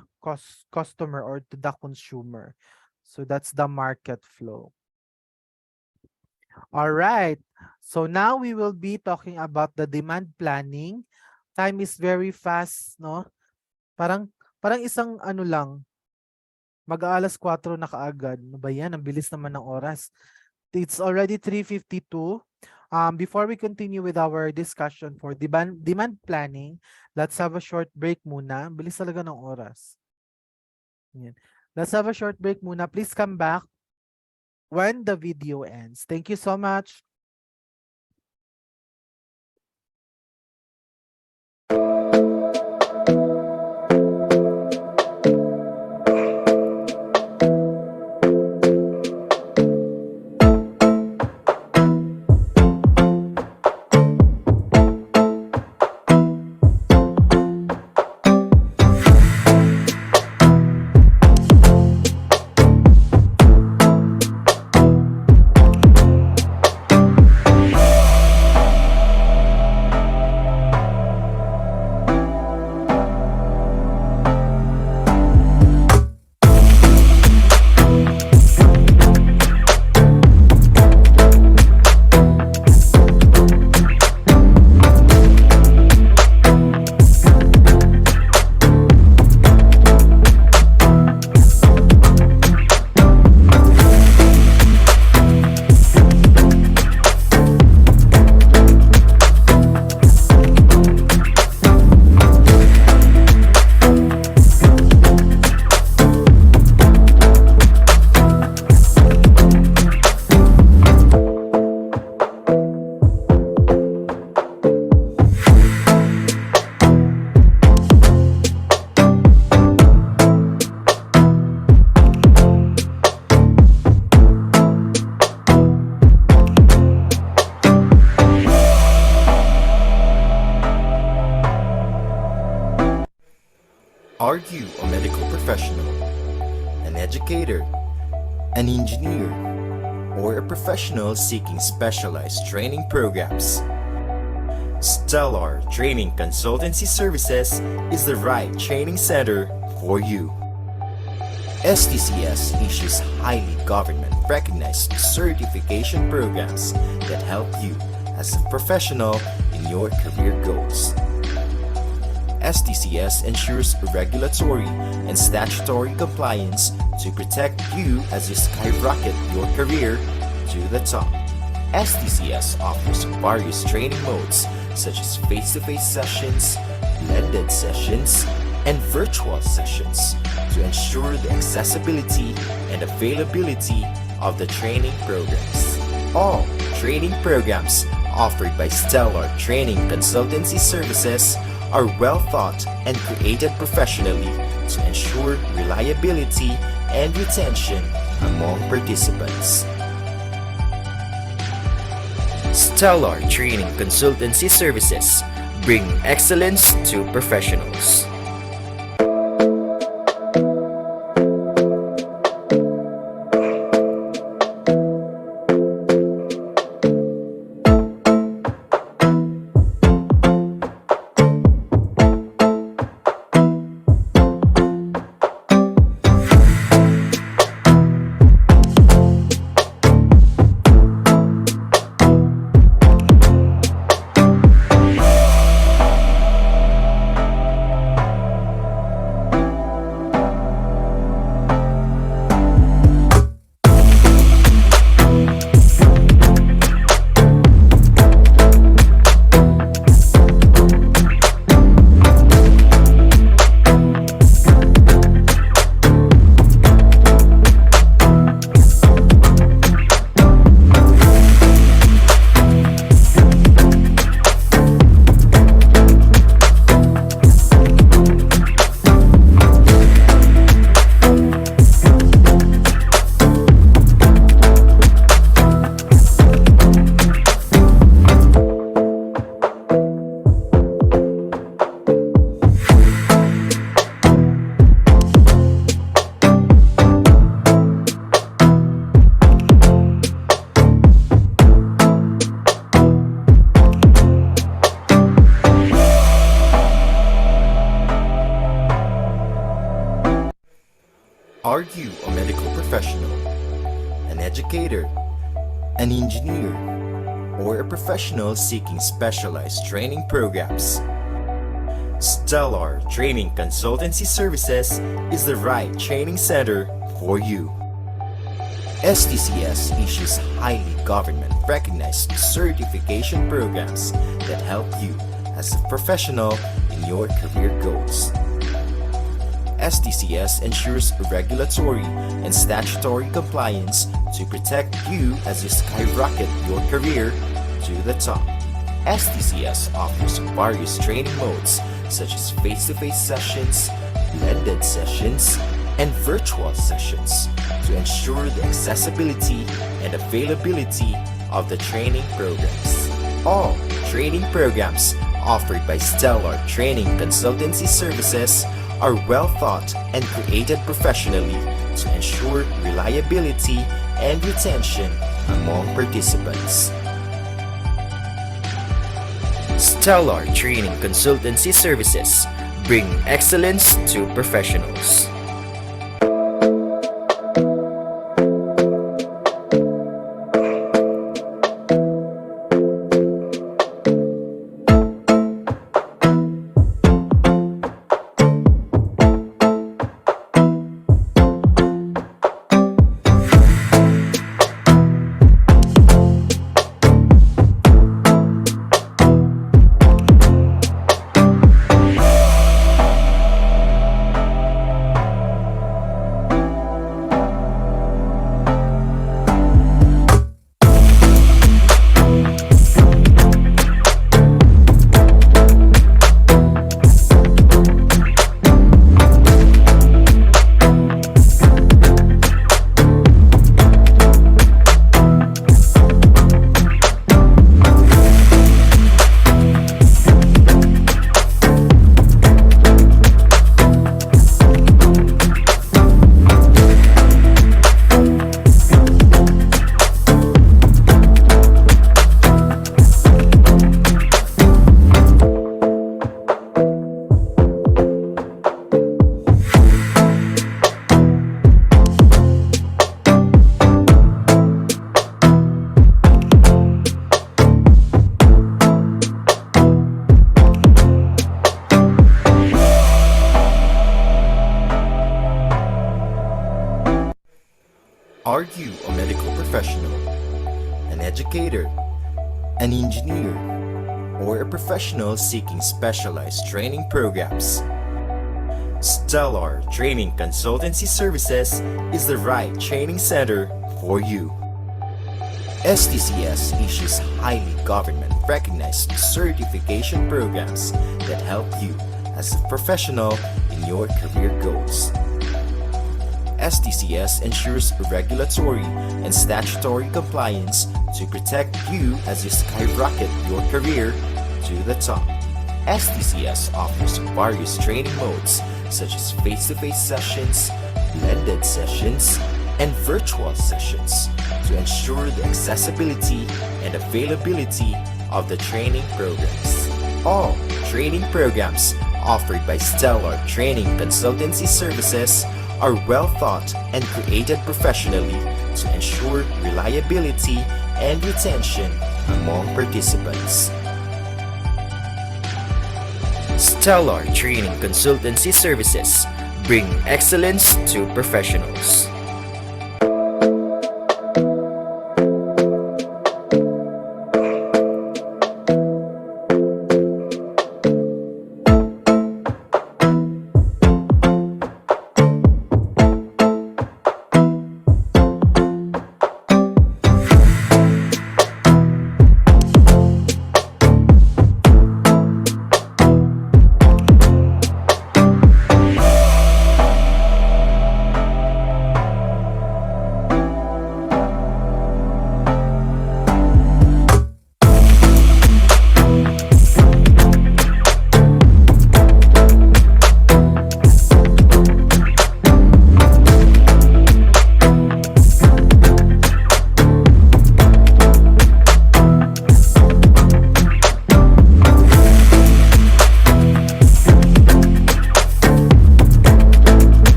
customer or to the consumer. So that's the market flow. All right. So now we will be talking about the demand planning. Time is very fast, no? Parang isang lang, mag-aalas 4 na kaagad. Ano ba yan? Ang bilis naman ng oras. It's already 3:52. Before we continue with our discussion for demand planning, let's have a short break muna. Bilis talaga ng oras. Yan. Let's have a short break muna. Please come back when the video ends. Thank you so much. Are you a medical professional, an educator, an engineer, or a professional seeking specialized training programs? Stellar Training Consultancy Services is the right training center for you. STCS issues highly government-recognized certification programs that help you as a professional in your career goals. STCS ensures regulatory and statutory compliance to protect you as you skyrocket your career to the top. STCS offers various training modes such as face-to-face sessions, blended sessions, and virtual sessions to ensure the accessibility and availability of the training programs. All training programs offered by Stellar Training Consultancy Services are well thought and created professionally to ensure reliability and retention among participants. Stellar Training Consultancy Services bring excellence to professionals. Are you a medical professional, an educator, an engineer, or a professional seeking specialized training programs? Stellar Training Consultancy Services is the right training center for you. STCS issues highly government-recognized certification programs that help you as a professional in your career goals. STCS ensures regulatory and statutory compliance to protect you as you skyrocket your career to the top. STCS offers various training modes such as face-to-face sessions, blended sessions, and virtual sessions to ensure the accessibility and availability of the training programs. All training programs offered by Stellar Training Consultancy Services are well thought and created professionally to ensure reliability and retention among participants. Stellar Training Consultancy Services bring excellence to professionals. Are you a medical professional, an educator, an engineer, or a professional seeking specialized training programs? Stellar Training Consultancy Services is the right training center for you. STCS issues highly government-recognized certification programs that help you as a professional in your career goals. STCS ensures regulatory and statutory compliance to protect you as you skyrocket your career to the top. STCS offers various training modes such as face-to-face sessions, blended sessions, and virtual sessions to ensure the accessibility and availability of the training programs. All training programs offered by Stellar Training Consultancy Services are well thought and created professionally to ensure reliability and retention among participants. Stellar Training Consultancy Services bring excellence to professionals.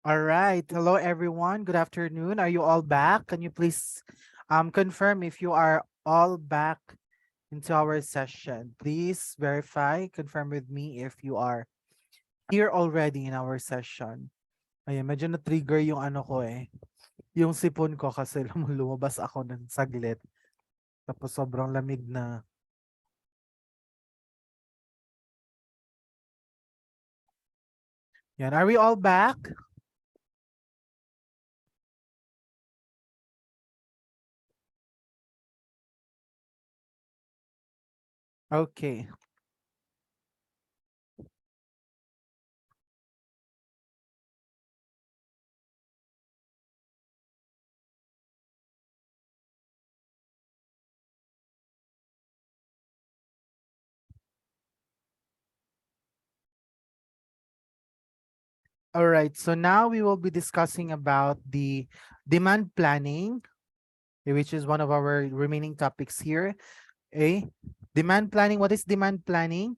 All right. Hello, everyone. Good afternoon. Are you all back? Can you please confirm if you are all back into our session? Please verify, confirm with me if you are here already in our session. Ayan, medyo na-trigger yung ano ko eh. Yung sipon ko kasi lumabas ako ng saglit. Tapos sobrang lamig na. Yan. Are we all back? Okay. All right. So now we will be discussing about the demand planning, which is one of our remaining topics here. Demand planning. What is demand planning?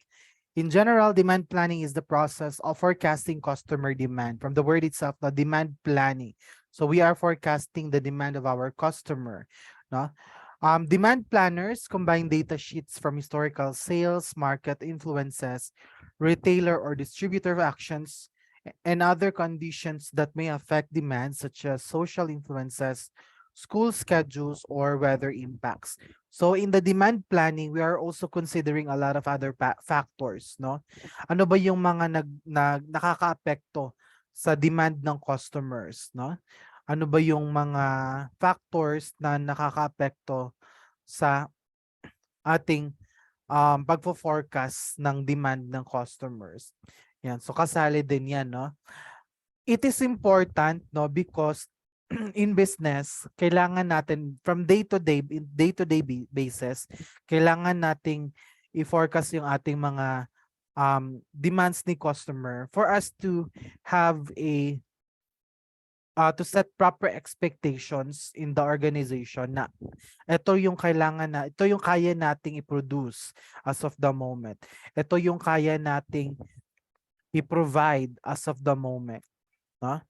In general, demand planning is the process of forecasting customer demand. From the word itself, the demand planning. So we are forecasting the demand of our customer. No? Demand planners combine data sheets from historical sales, market influences, retailer or distributor actions, and other conditions that may affect demand, such as social influences, school schedules, or weather impacts. So in the demand planning, we are also considering a lot of other factors, no? Ano ba yung mga nakakaapekto sa demand ng customers, no? Ano ba yung mga factors na nakakaapekto sa ating pagfo-forecast ng demand ng customers? Yan, so kasali din yan, no? It is important, no, because in business, kailangan natin from day-to-day basis, kailangan nating i-forecast yung ating mga demands ni customer for us to have a to set proper expectations in the organization na ito yung ito yung kaya nating i-produce as of the moment. Ito yung kaya nating i-provide as of the moment. No?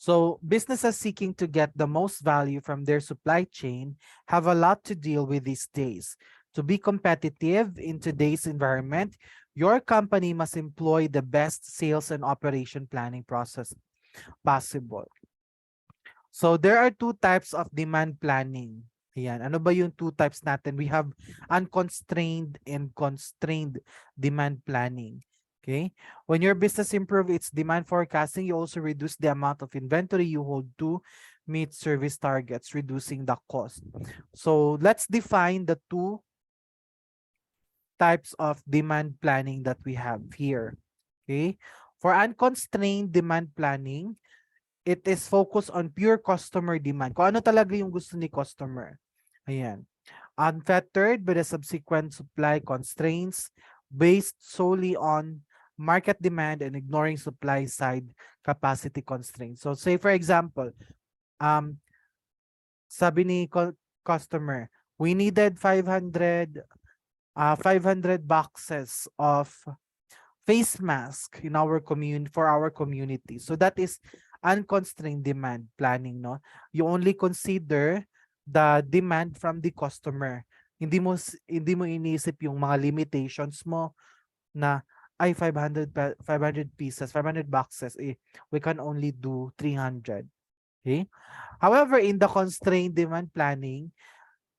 So businesses seeking to get the most value from their supply chain have a lot to deal with these days. To be competitive in today's environment, your company must employ the best sales and operation planning process possible. So there are two types of demand planning. Ayan. Ano ba yung two types natin? We have unconstrained and constrained demand planning. Okay. When your business improves its demand forecasting, you also reduce the amount of inventory you hold to meet service targets, reducing the cost. So let's define the two types of demand planning that we have here. Okay. For unconstrained demand planning, it is focused on pure customer demand. Kung ano talaga yung gusto ni customer. Ayan. Unfettered by the subsequent supply constraints based solely on market demand and ignoring supply side capacity constraints. So say for example, sabi ni customer, we needed 500 boxes of face mask in our for our community. So that is unconstrained demand planning, no? You only consider the demand from the customer. Hindi mo iniisip yung mga limitations mo na ay 500 pieces, 500 boxes, we can only do 300. Okay? However, in the constrained demand planning,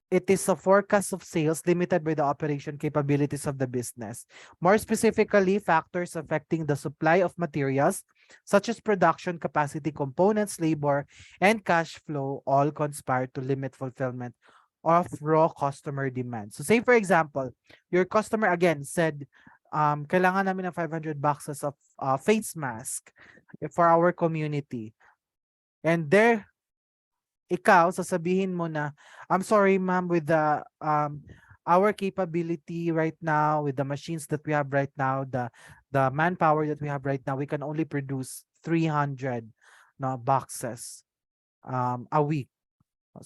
it is a forecast of sales limited by the operation capabilities of the business. More specifically, factors affecting the supply of materials such as production capacity, components, labor, and cash flow all conspire to limit fulfillment of raw customer demand. So say for example, your customer again said, kailangan namin ng 500 boxes of face mask for our community. And there, ikaw, sasabihin mo na, I'm sorry ma'am, with the our capability right now, with the machines that we have right now, the manpower that we have right now, we can only produce 300 boxes a week.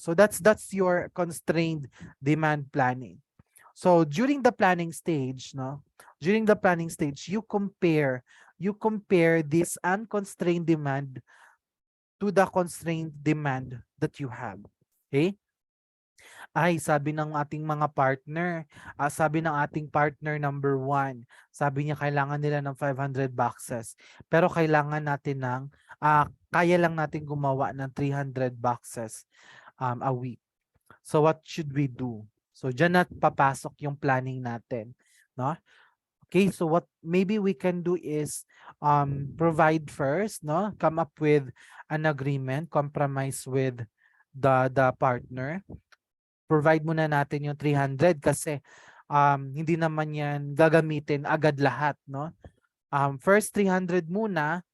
So that's your constrained demand planning. So during the planning stage, you compare you compare this unconstrained demand to the constrained demand that you have. Okay? Ay, sabi ng ating mga partner, sabi ng ating partner number 1, sabi niya kailangan nila ng 500 boxes. Pero kailangan natin ng, kaya lang natin gumawa ng 300 boxes a week. So what should we do? So dyan na papasok yung planning natin. No? Okay, so what maybe we can do is provide first, no? Come up with an agreement, compromise with the partner. Provide muna natin yung 300 kasi hindi naman yan gagamitin agad lahat, no? First 300 muna,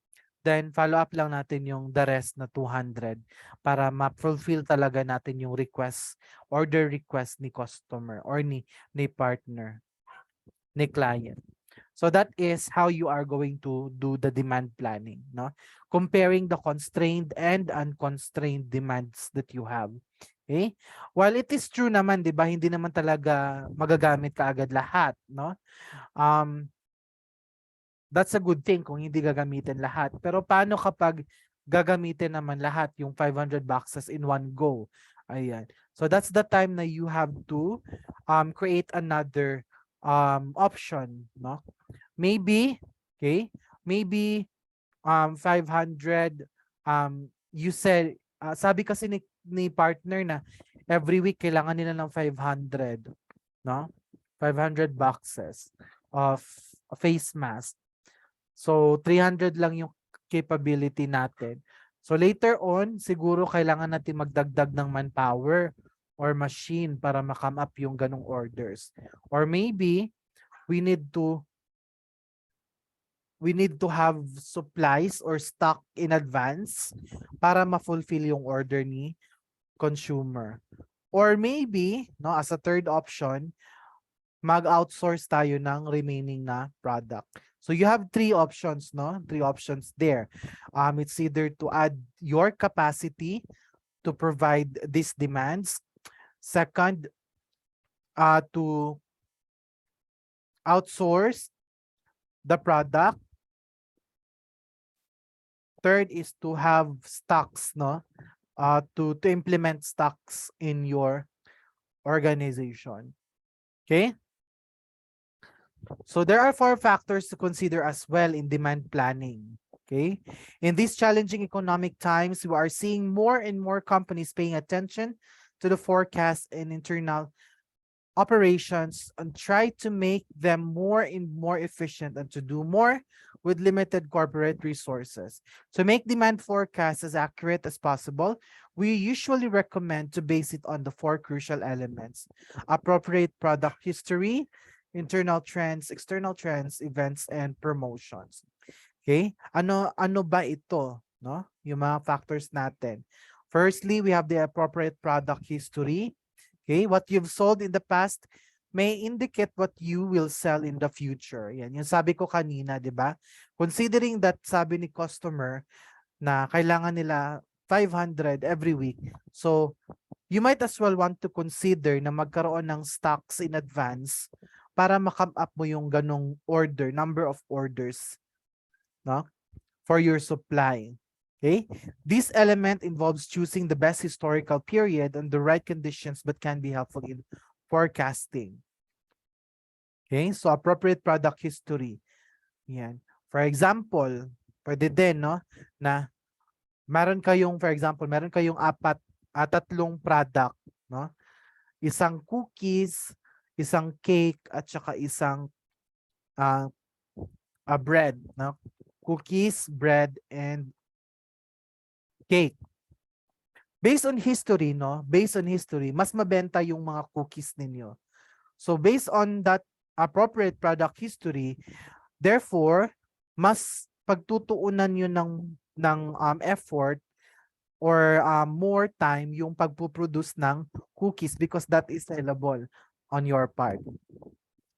then follow up lang natin yung the rest na 200 para ma-fulfill talaga natin yung request, order request ni customer or ni partner, ni client. So that is how you are going to do the demand planning, no? Comparing the constrained and unconstrained demands that you have. Okay? While it is true naman, 'di ba, hindi naman talaga magagamit kaagad lahat, no? That's a good thing kung hindi gagamitin lahat. Pero paano kapag gagamitin naman lahat yung 500 boxes in one go? Ayan. So that's the time na you have to create another option, no? Maybe, okay? Maybe 500 you said sabi kasi ni partner na every week kailangan nila ng 500, no? 500 boxes of face mask. So 300 lang yung capability natin. So later on, siguro kailangan natin magdagdag ng manpower or machine para ma-come up yung ganong orders. Or maybe we need to have supplies or stock in advance para ma-fulfill yung order ni consumer. Or maybe, no, as a third option, mag-outsource tayo ng remaining na product. So you have 3 options, no? 3 options there. It's either to add your capacity to provide these demands. Second, to outsource the product. Third is to have stocks, no? To implement stocks in your organization. Okay? So there are 4 factors to consider as well in demand planning. Okay? In these challenging economic times, we are seeing more and more companies paying attention to the forecast and internal operations and try to make them more and more efficient and to do more with limited corporate resources. To make demand forecasts as accurate as possible, we usually recommend to base it on the 4 crucial elements: appropriate product history, internal trends, external trends, events, and promotions. Okay? Ano ba ito, no? Yung mga factors natin. Firstly, we have the appropriate product history. Okay? What you've sold in the past may indicate what you will sell in the future. Yan, yung sabi ko kanina, 'di ba? Considering that sabi ni customer na kailangan nila 500 every week. So, you might as well want to consider na magkaroon ng stocks in advance para ma-come up mo yung ganong order, number of orders, no? For your supply. Okay? This element involves choosing the best historical period and the right conditions but can be helpful in forecasting. Okay? So appropriate product history. Yan. For example, pwede din, no, na meron kayong, for example, meron kayong 3 product, no? Isang cookies, isang cake, at saka isang bread, no? Cookies, bread, and cake. Based on history, no? Based on history, mas mabenta yung mga cookies ninyo. So based on that appropriate product history, therefore, mas pagtutuunan nyo ng effort or more time yung pagpuproduce ng cookies because that is sellable on your part.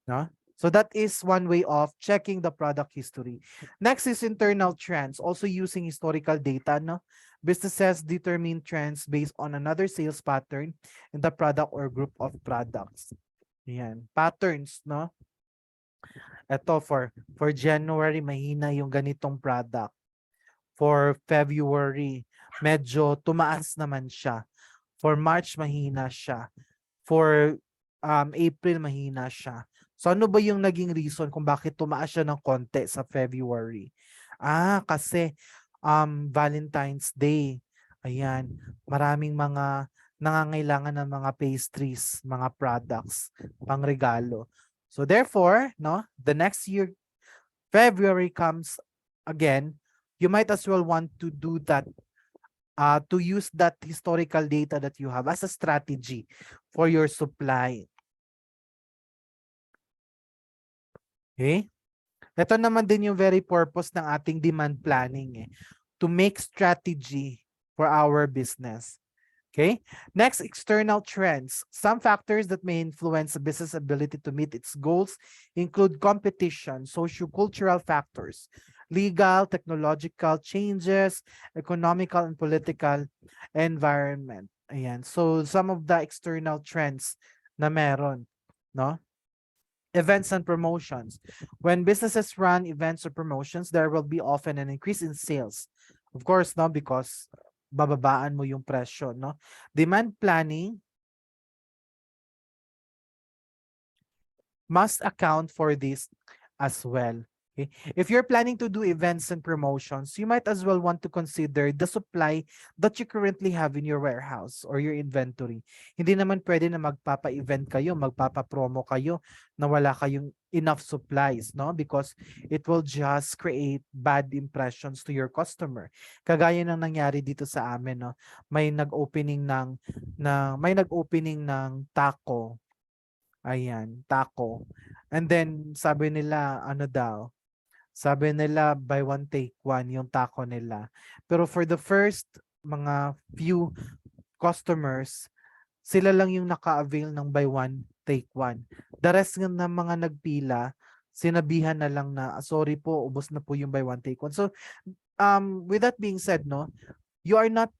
No? So that is one way of checking the product history. Next is internal trends, also using historical data. No? Businesses determine trends based on another sales pattern in the product or group of products. Yan. Patterns, no? Ito for January mahina yung ganitong product. For February medyo tumaas naman siya. For March mahina siya. For April mahina siya. So ano ba yung naging reason kung bakit tumaas siya ng konti sa February? Kasi Valentine's Day. Ayan, maraming mga nangangailangan ng mga pastries, mga products, pang regalo. So therefore, no, the next year February comes again, you might as well want to do that, to use that historical data that you have as a strategy for your supply. Okay? Ito naman din yung very purpose ng ating demand planning, to make strategy for our business. Okay. Next, external trends. Some factors that may influence a business ability to meet its goals include competition, socio-cultural factors, legal, technological changes, economical and political environment. Ayan. So some of the external trends na meron, no? Events and promotions. When businesses run events or promotions, there will be often an increase in sales. Of course, no, because bababaan mo yung presyo, no? Demand planning must account for this as well. Okay? If you're planning to do events and promotions, you might as well want to consider the supply that you currently have in your warehouse or your inventory. Hindi naman pwede na magpapa-event kayo, magpapa-promo kayo na wala kayong enough supplies, no? Because it will just create bad impressions to your customer. Kagaya ng nangyari dito sa amin, no? May nag-opening ng taco. Ayan, taco. And then sabi nila buy one take one yung taco nila. Pero for the first mga few customers, sila lang yung naka-avail ng buy one take one. The rest ng mga nagpila, sinabihan na lang na sorry po, ubos na po yung buy one take one. So with that being said, no, you are not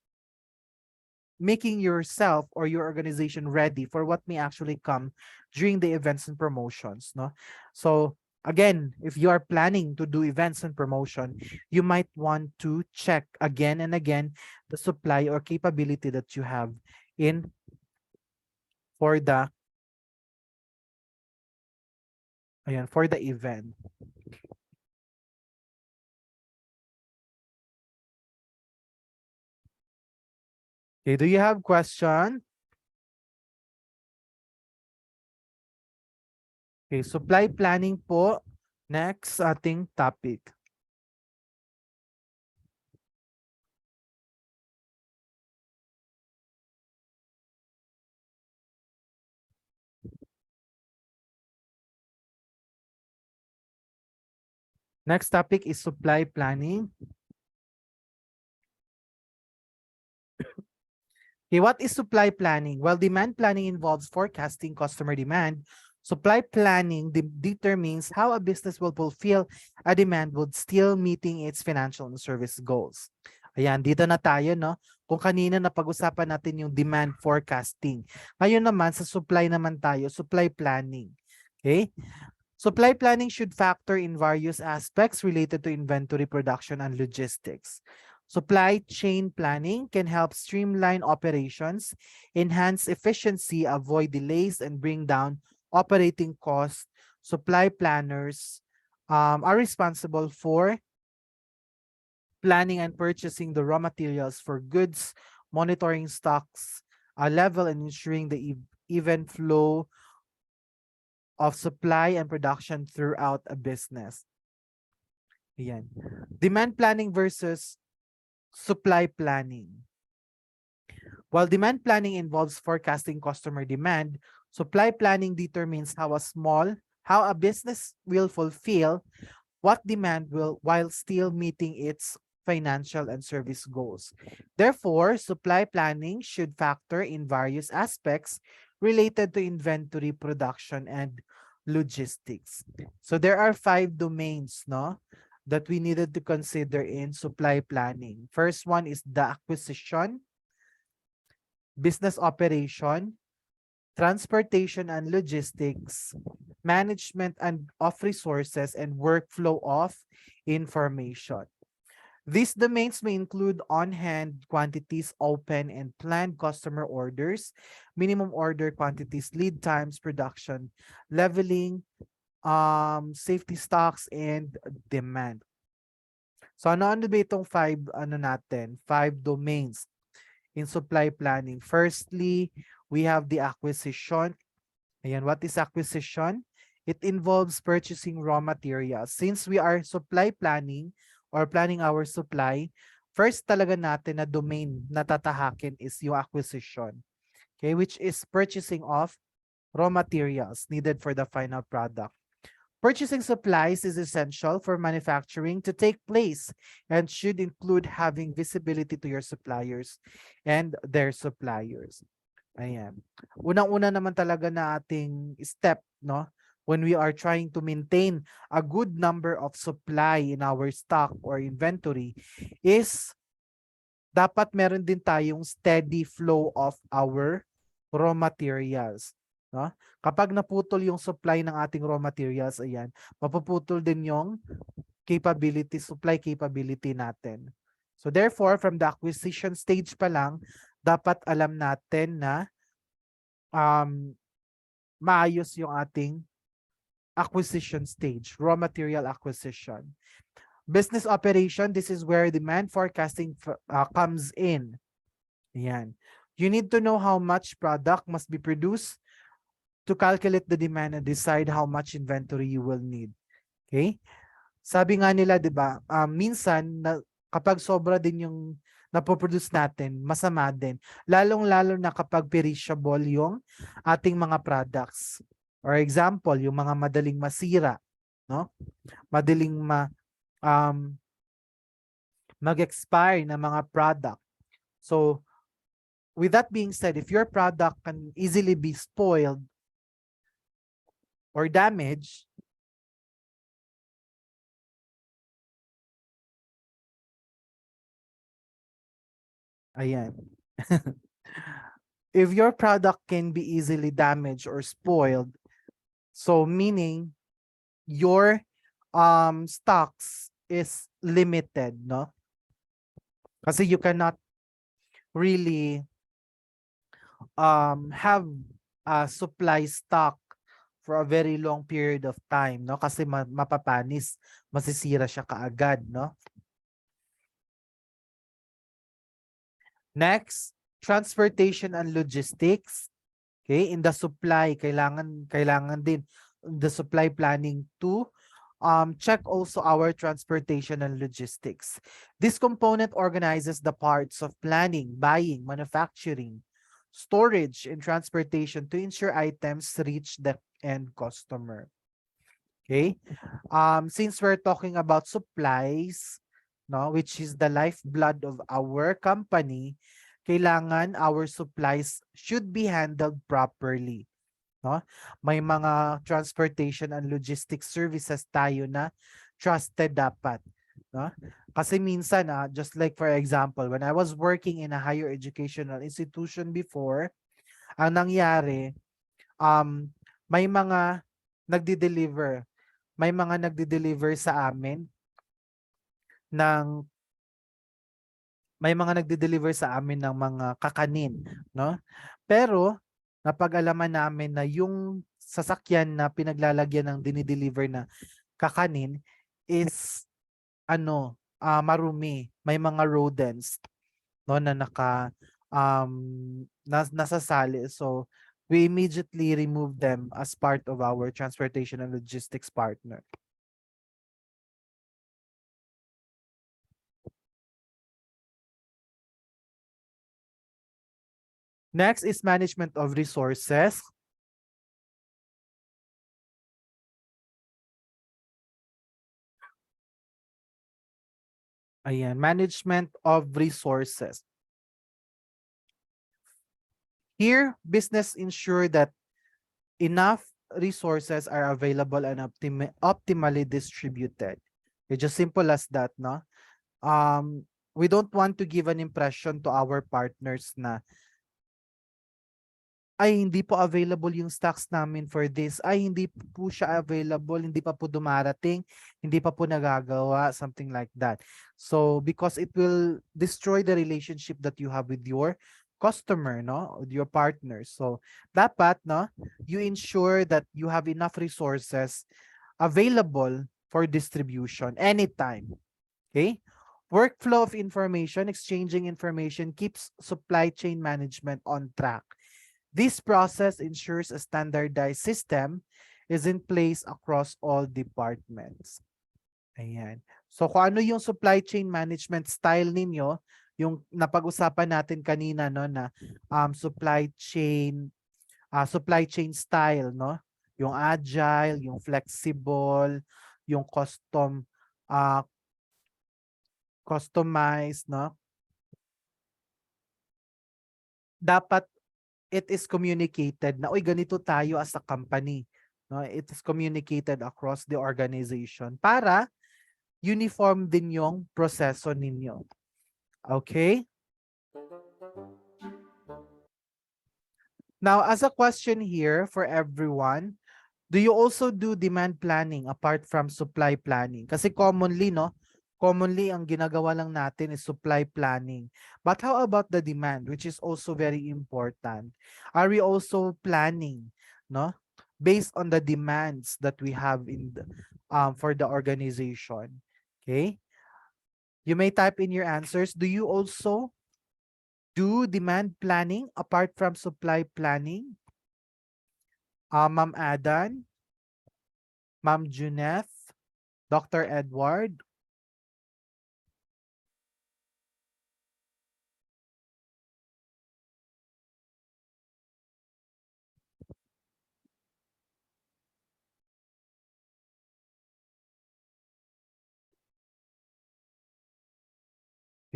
making yourself or your organization ready for what may actually come during the events and promotions, no? So again, if you are planning to do events and promotion, you might want to check again and again the supply or capability that you have in for the event. Okay, do you have question? Okay, supply planning po. Next ating topic. Next topic is supply planning. Okay, what is supply planning? Well, demand planning involves forecasting customer demand. Supply planning determines how a business will fulfill a demand while still meeting its financial and service goals. Ayan, dito na tayo, no? Kung kanina napag-usapan natin yung demand forecasting. Ngayon naman, sa supply naman tayo, supply planning. Okay? Supply planning should factor in various aspects related to inventory production and logistics. Supply chain planning can help streamline operations, enhance efficiency, avoid delays, and bring down operating costs. Supply planners are responsible for planning and purchasing the raw materials for goods, monitoring stocks level, and ensuring the even flow of supply and production throughout a business. Ayan. Demand planning versus supply planning. While demand planning involves forecasting customer demand, supply planning determines how a business will fulfill what demand will while still meeting its financial and service goals. Therefore, supply planning should factor in various aspects related to inventory production and logistics. So there are 5 domains, no, that we needed to consider in supply planning. First one is the acquisition, business operation, transportation and logistics, management and of resources, and workflow of information. These domains may include on-hand quantities, open and planned customer orders, minimum order quantities, lead times, production, leveling, safety stocks, and demand. So ano ba itong five domains in supply planning? Firstly, we have the acquisition. Ayan, what is acquisition? It involves purchasing raw materials. Since we are supply planning or planning our supply, first talaga natin na domain na tatahakin is yung acquisition. Okay, which is purchasing of raw materials needed for the final product. Purchasing supplies is essential for manufacturing to take place and should include having visibility to your suppliers and their suppliers. Ayan. Unang-una naman talaga na ating step, no? When we are trying to maintain a good number of supply in our stock or inventory is dapat meron din tayong steady flow of our raw materials. No? Kapag naputol yung supply ng ating raw materials, ayan, mapuputol din yung supply capability natin. So therefore, from the acquisition stage pa lang, dapat alam natin na maayos yung ating acquisition stage, raw material acquisition. Business operation, this is where demand forecasting comes in. Ayan. You need to know how much product must be produced to calculate the demand and decide how much inventory you will need. Okay? Sabi nga nila, di ba, minsan kapag sobra din yung napoproduce natin, masama din. Lalong-lalo na kapag perishable yung ating mga products. For example, yung mga madaling masira, no? Madaling mag-expire na mga product. So, with that being said, if your product can easily be spoiled or damaged, ayan. If your product can be easily damaged or spoiled, so meaning your stocks is limited, no? Kasi you cannot really have a supply stock for a very long period of time, no? Kasi mapapanis, masisira siya kaagad, no? Next, transportation and logistics. Okay, in the supply, kailangan din the supply planning to check also our transportation and logistics. This component organizes the parts of planning, buying, manufacturing, storage, and transportation to ensure items reach the end customer. Okay, since we're talking about supplies, no, which is the lifeblood of our company, kailangan our supplies should be handled properly. No? May mga transportation and logistics services tayo na trusted dapat. No? Kasi minsan, just like for example, when I was working in a higher educational institution before, ang nangyari, may mga nagdi-deliver sa amin ng mga kakanin, no? Pero napag-alaman namin na yung sasakyan na pinaglalagyan ng dinideliver na kakanin is marumi, may mga rodents, no, na nasasali. So we immediately remove them as part of our transportation and logistics partner. Next is management of resources. Ayan, management of resources. Here, business ensure that enough resources are available and optimally distributed. It's just simple as that, no? We don't want to give an impression to our partners na ay hindi po available yung stocks namin for this, ay hindi po siya available, hindi pa po dumarating, hindi pa po nagagawa, something like that. So because it will destroy the relationship that you have with your customer, no, with your partner. So dapat, no, you ensure that you have enough resources available for distribution anytime. Okay? Workflow of information, exchanging information keeps supply chain management on track. This process ensures a standardized system is in place across all departments. Ayan. So kung ano yung supply chain management style ninyo, yung napag-usapan natin kanina, no, na supply chain style, no? Yung agile, yung flexible, yung customized, no? Dapat it is communicated na, uy, ganito tayo as a company. No? It is communicated across the organization para uniform din yung proseso ninyo. Okay? Now, as a question here for everyone, do you also do demand planning apart from supply planning? Kasi commonly, no? Commonly, ang ginagawa lang natin is supply planning. But how about the demand, which is also very important? Are we also planning, no? Based on the demands that we have in the, for the organization. Okay? You may type in your answers. Do you also do demand planning apart from supply planning? Ma'am Adan, Ma'am Juneth, Dr. Edward.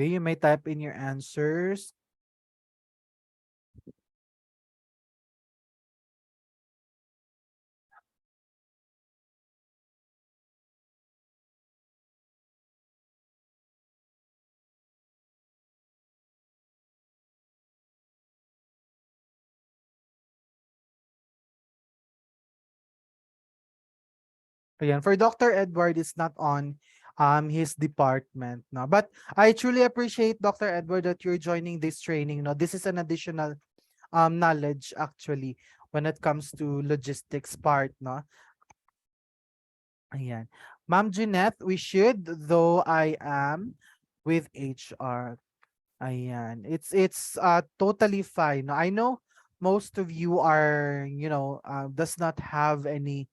Okay, you may type in your answers. Ayan, for Dr. Edward, it's not on his department, no. But I truly appreciate, Dr. Edward, that you're joining this training. No, this is an additional knowledge actually when it comes to logistics part, no. Ayan. Ma'am Jeanette, we should, though I am with HR. Ayan. It's totally fine. No, I know most of you are, you know, does not have any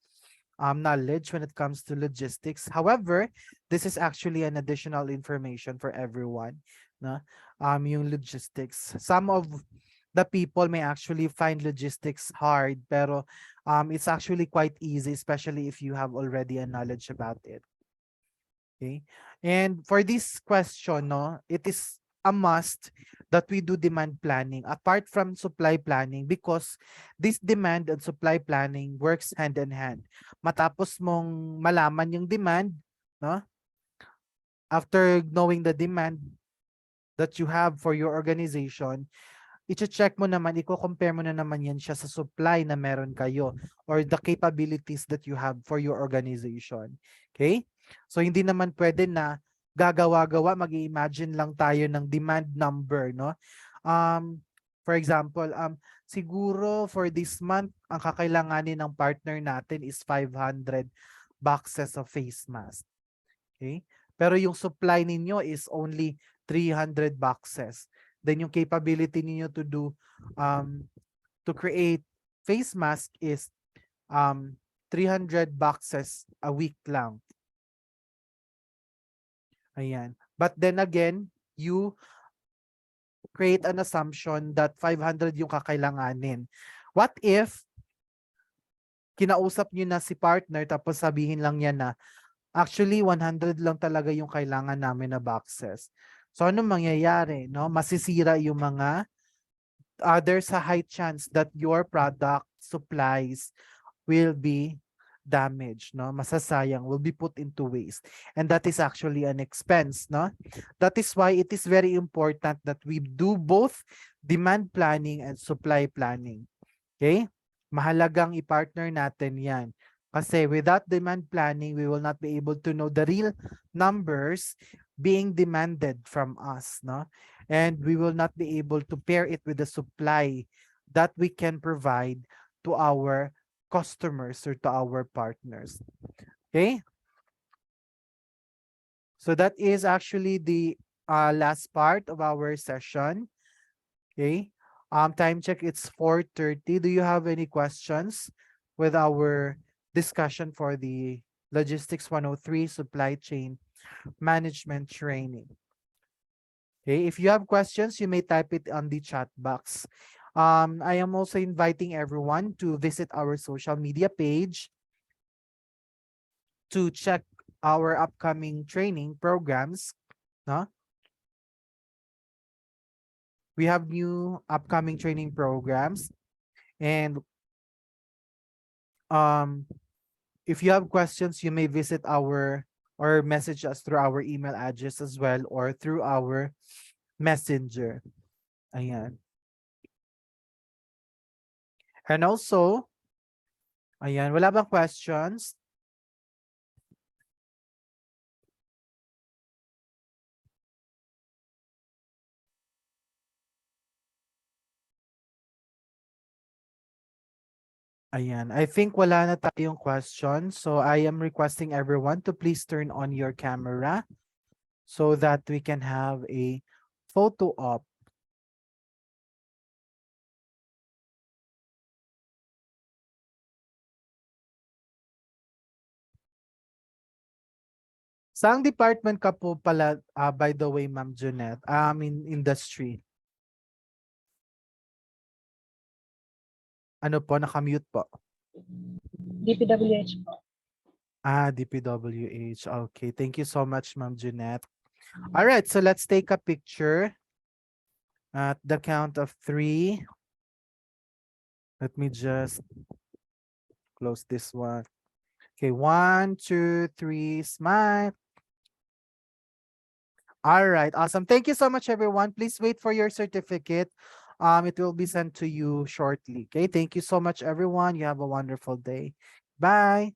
knowledge when it comes to logistics. However, this is actually an additional information for everyone. No? Yung logistics. Some of the people may actually find logistics hard, pero it's actually quite easy, especially if you have already a knowledge about it. Okay. And for this question, no, it is a must that we do demand planning apart from supply planning, because this demand and supply planning works hand in hand. Matapos mong malaman yung demand, no? After knowing the demand that you have for your organization, i-check mo naman, i-compare mo na naman yan siya sa supply na meron kayo or the capabilities that you have for your organization. Okay? So hindi naman pwede na gagawa-gawa, mag-i-imagine lang tayo ng demand number, no? For example, siguro for this month, ang kakailanganin ng partner natin is 500 boxes of face mask. Okay? Pero yung supply ninyo is only 300 boxes. Then yung capability ninyo to do to create face mask is 300 boxes a week lang. Ayan. But then again, you create an assumption that 500 yung kakailanganin. What if kinausap nyo na si partner tapos sabihin lang niya na actually 100 lang talaga yung kailangan namin na boxes. So ano mangyayari, no? Masisira yung mga there's a high chance that your product supplies will be damaged, no? Masasayang, will be put into waste. And that is actually an expense, no? That is why it is very important that we do both demand planning and supply planning. Okay? Mahalagang i-partner natin yan. Kasi without demand planning, we will not be able to know the real numbers being demanded from us, no? And we will not be able to pair it with the supply that we can provide to our customers or to our partners. Okay? So that is actually the last part of our session. Okay. Time check, it's 4:30. Do you have any questions with our discussion for the Logistics 103 supply chain management training? Okay, if you have questions, you may type it on the chat box. I am also inviting everyone to visit our social media page to check our upcoming training programs. No? We have new upcoming training programs, and if you have questions, you may visit our or message us through our email address as well or through our messenger. Ayan. And also, ayan, wala bang questions? Ayan, I think wala na tayong question. So I am requesting everyone to please turn on your camera so that we can have a photo op. Saang department ka po pala, by the way, Ma'am Junette? In industry. Ano po, nakamute po? DPWH po. DPWH. Okay, thank you so much, Ma'am Junette. All right, so let's take a picture at the count of 3. Let me just close this one. Okay, 1, 2, 3, smile. All right, awesome. Thank you so much, everyone. Please wait for your certificate. It will be sent to you shortly. Okay, thank you so much, everyone. You have a wonderful day. Bye.